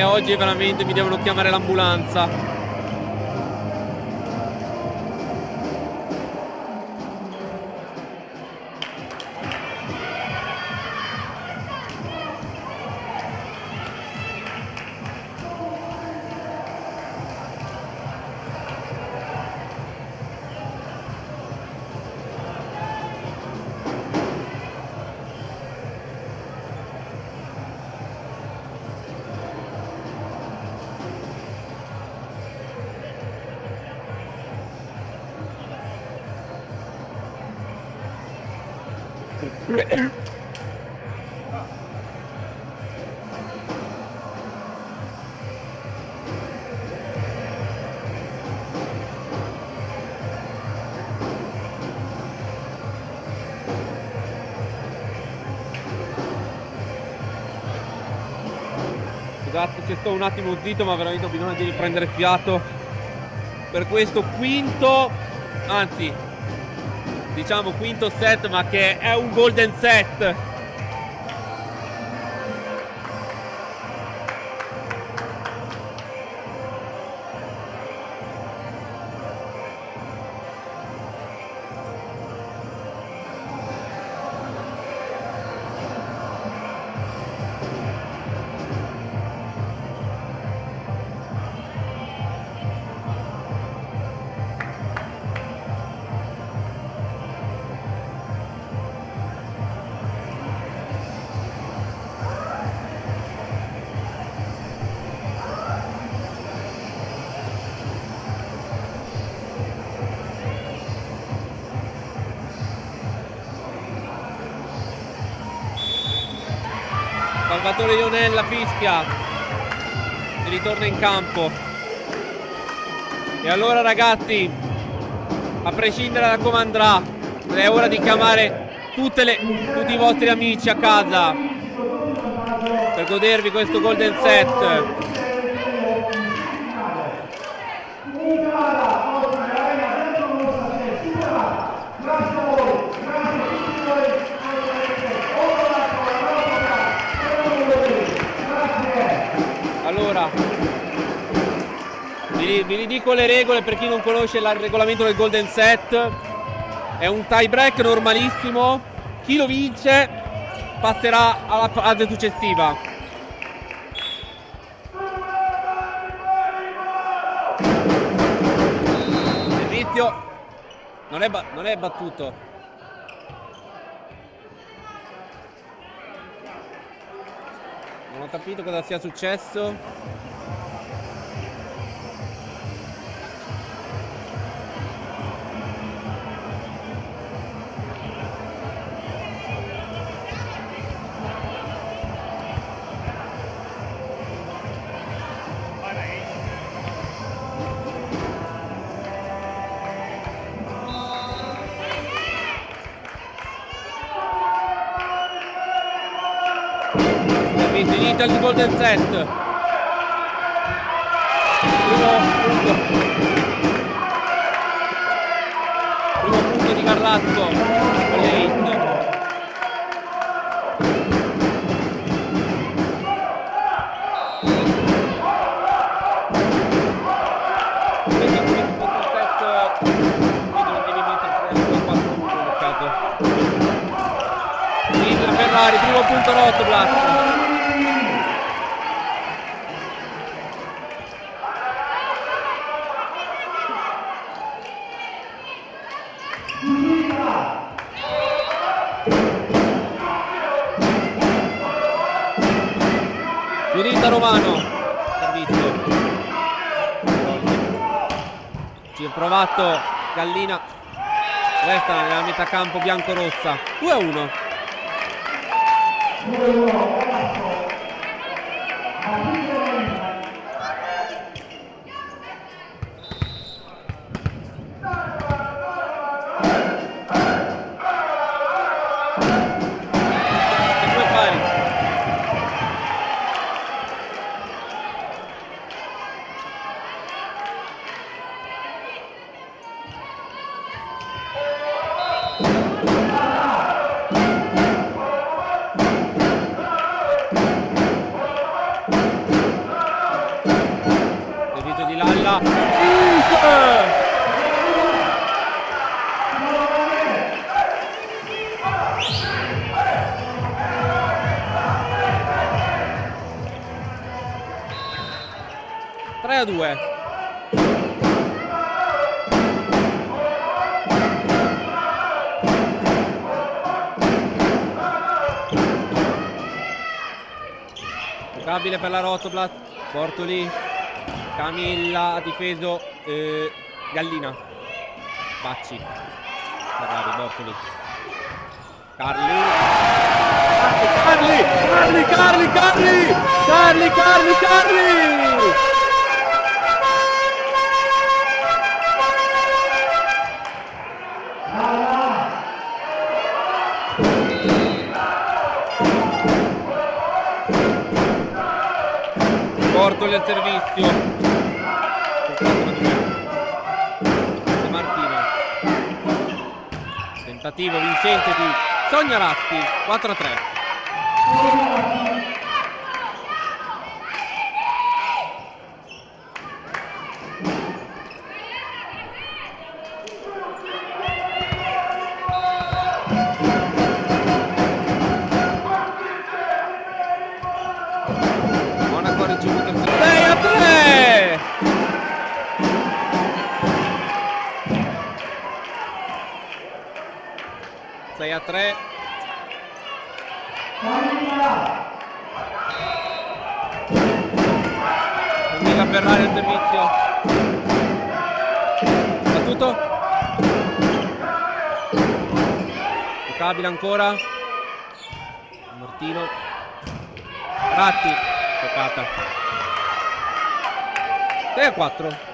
oggi veramente mi devono chiamare l'ambulanza. Scusate se sto un attimo zitto, ma veramente ho bisogno di riprendere fiato per questo quinto, anzi diciamo quinto set, ma che è un golden set. Salvatore Ionella fischia e ritorna in campo. E allora ragazzi, a prescindere da come andrà, è ora di chiamare tutti i vostri amici a casa per godervi questo Golden Set. Allora, vi ridico le regole per chi non conosce il regolamento del Golden Set. È un tie break normalissimo. Chi lo vince passerà alla fase successiva. Servizio non è battuto. Non ho capito cosa sia successo. Finito il Golden Set. Primo punto di Carrasco con le hit. Ferrari, primo punto rotto, Blast. Giurinda Romano, servizio. Ci ha provato Gallina. Resta nella metà campo bianco-rossa. 2-1. Giocabile per la Rotoblat. Bortoli. Camilla ha difeso Gallina. Bacci. Ferrari, Bortoli. Carli. Bortoli al servizio. De Martino. Tentativo vincente di Sonia Ratti. 4-3. Monaco ha ricevuto il 6-3. Sei a 3. Camilla Ferrari al servizio. Battuto. Giocabile ancora. Martino. Ratti. Giocata. 6-4.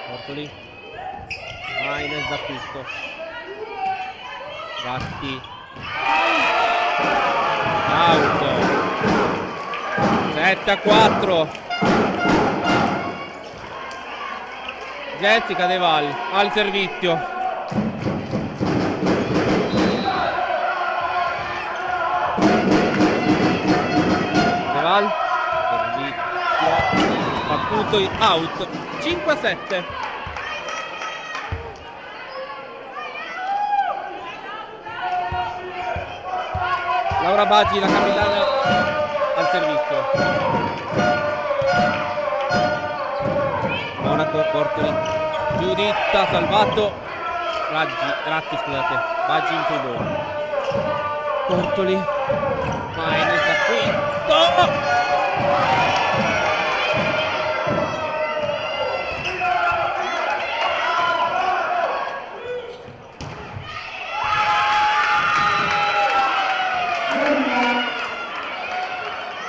Bortoli. Maines d'acquisto. Gatti. Out. 7-4. Jessica De Val al servizio. De Val. Servizio. Battuto in out. 5-7. Laura Baggi, la capitana, al servizio. Monaco, Bortoli, Giuditta, salvato. Ratti, scusate. Baggi in tribuna. Bortoli. Maines da qui.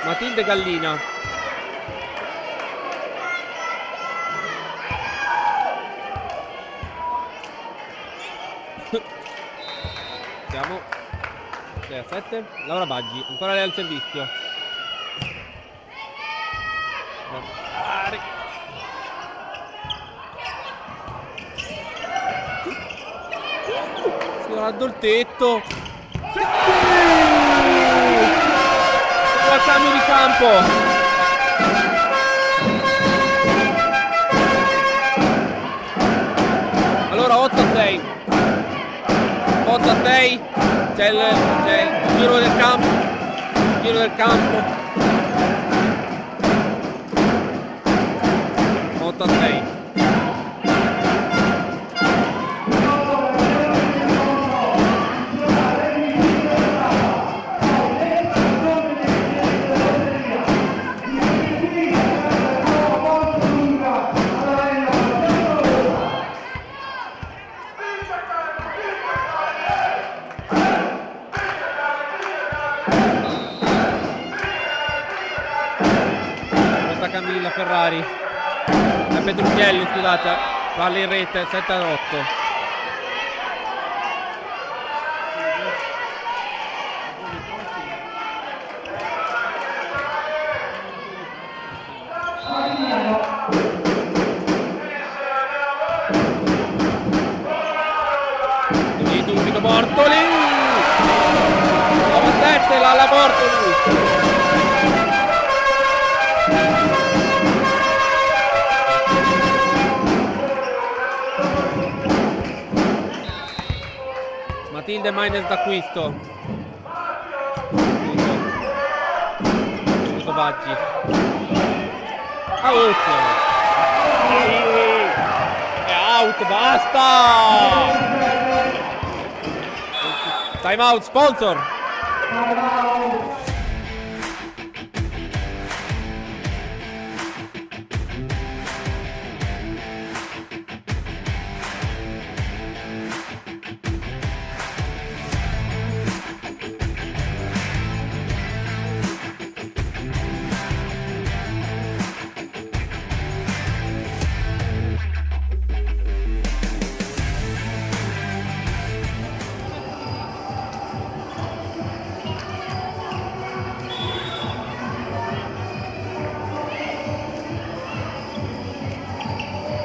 Matilde Gallina. Siamo 6-7. Laura Baggi, ancora lei al servizio. Si guarda il tetto. Cambio di campo. Allora 8-6. 8-6. C'è il giro del campo. Giro del campo. 8-6. Camilla Ferrari, Petrucchielli, scusate, palla in rete, 7-8. Subito Bortoli, 9-7, la Bortoli. Matilde Maines d'acquisto. Giusto Baggi. Out. È out, basta. Time out, sponsor.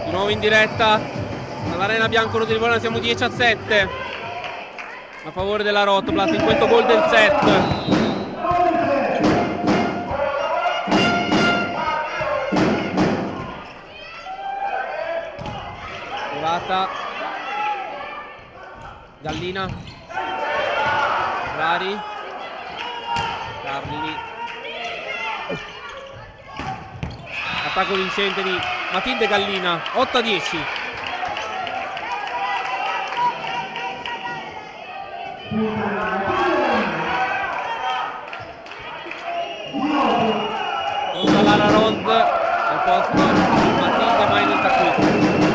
Di nuovo in diretta all'Arena Bianconero di Livorno, siamo 10-7 a favore della Rotoplas in questo golden set. Volata Gallina, Rari, Carli, attacco vincente di Matilde Gallina, 8-10. Con Lara Rond al posto Matilde Maines d'acquisto.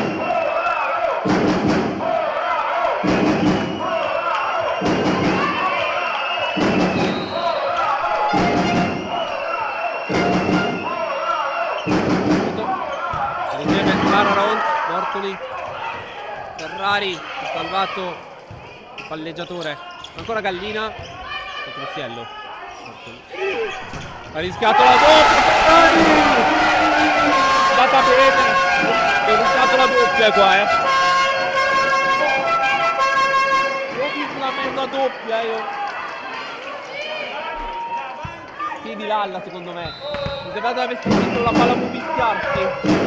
Clara Ronz, Bortoli, Ferrari, ha salvato il palleggiatore, ancora Gallina e Trussiello. Ha rischiato la doppia, Ferrari! È andata bene, ha rischiato la doppia qua, Ho visto una mezza doppia io. Sì, di Lalla secondo me. Mi sembra di aver sentito la palla moviziarsi.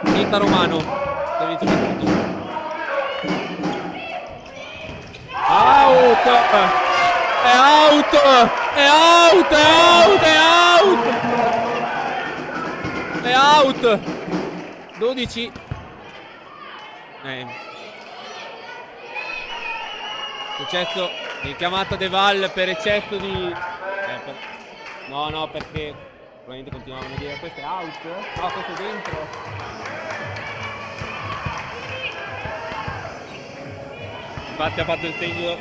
Quinta Romano. Servizio battuto. Out! È out! È out! È out! È out! È out! 12. Eccesso, richiamata De Val per eccesso di... No, perché probabilmente continuavano a dire questo è out? No, questo è dentro. Infatti ha fatto il segno.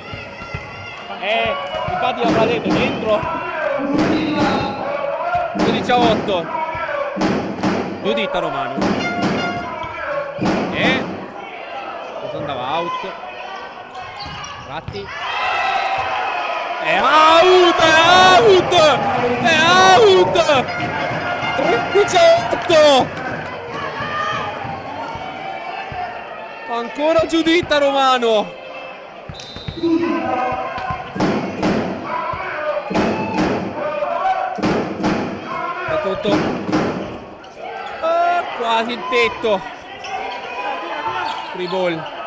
Infatti l'avrà detto dentro. 12-8. Giuditta Romano. Questo andava out. Ratti. È out! È out! È out! 13-8! Ancora Giuditta Romano. È tutto. Quasi il tetto. Free ball.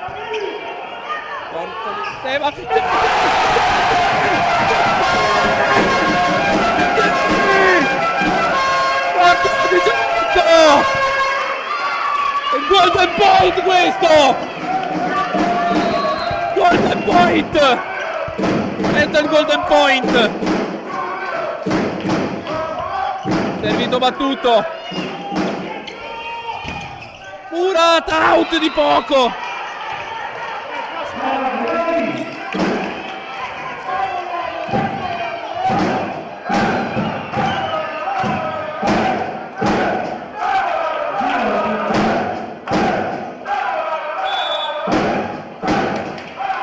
Il golden point questo! Golden point! Questo è il golden point! Servito battuto! Murata out di poco!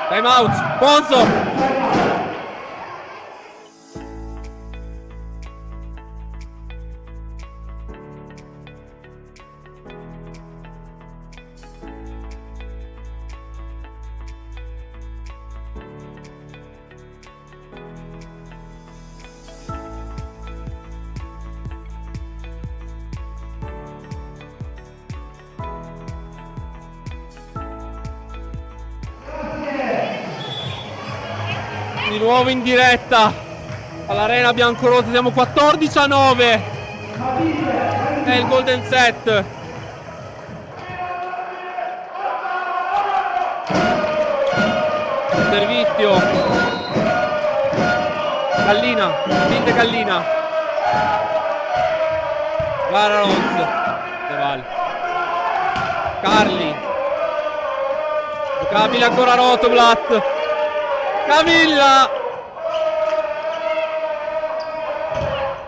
Time out, Ponzo! Di nuovo in diretta all'Arena Biancorossa, siamo 14-9. È il golden set. Servizio. Gallina, Tinte Gallina. Clara Ronz. De Val. Carli. Giocabile ancora Rotoblat. Camilla!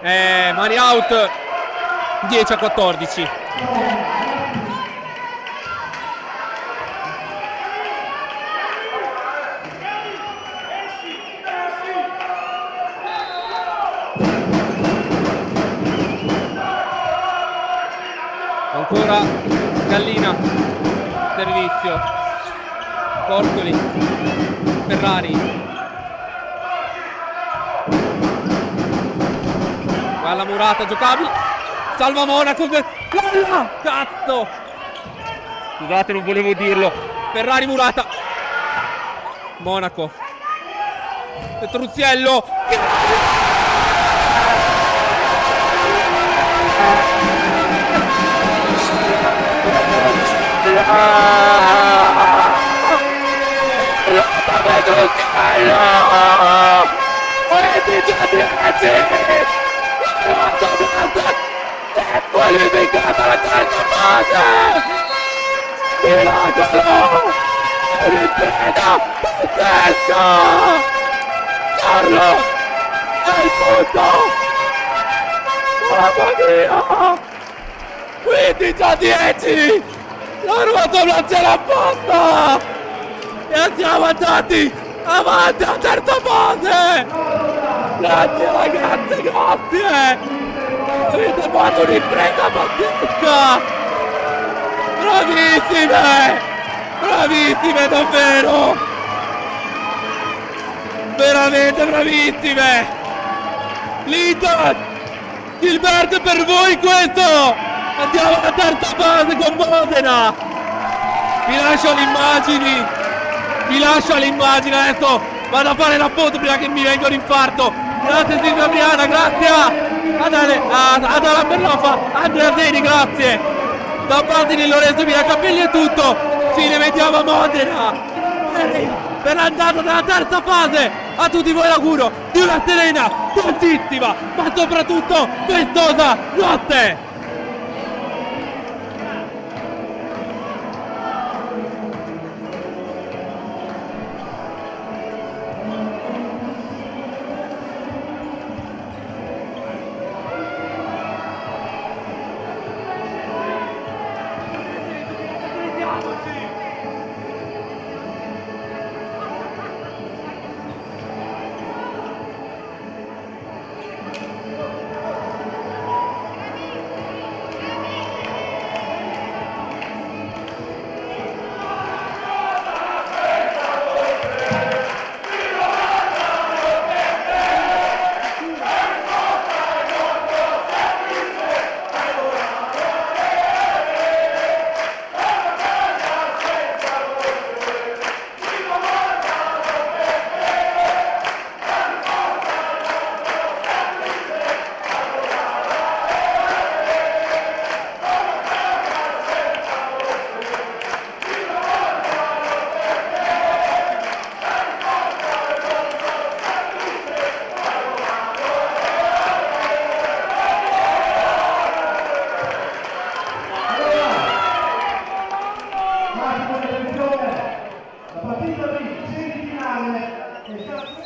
Mani out 10-14. Ancora Gallina. Servizio. Bortoli. Ferrari. Alla Murata giocabile. Salva Monaco. Cazzo. Scusate, non volevo dirlo. Ferrari Murata. Monaco. Petruziello. Qualificata la terza fase! Miracolo! Ripeto! Pazzesco! Carlo! È il punto! Mamma mia! 15-10! La Roma non ce l'ha fatta! E siamo andati avanti alla terza fase! Grazie ragazzi, grazie! Avete fatto un'impresa pazzesca! Bravissime! Bravissime davvero! Veramente bravissime! L'Inter! Gilberto, per voi questo! Andiamo alla terza fase con Modena! Vi lascio le immagini, adesso vado a fare la foto prima che mi venga un infarto. Grazie Silvia Briana, grazie ad Ala Berlofa, Andrea Zeni, grazie. Da parte di Lorenzo Miracapelli è tutto, ci rivediamo a Modena per l'andata della terza fase. A tutti voi l'auguro di una serena, dolcissima, ma soprattutto festosa notte. La partita di semifinale è stata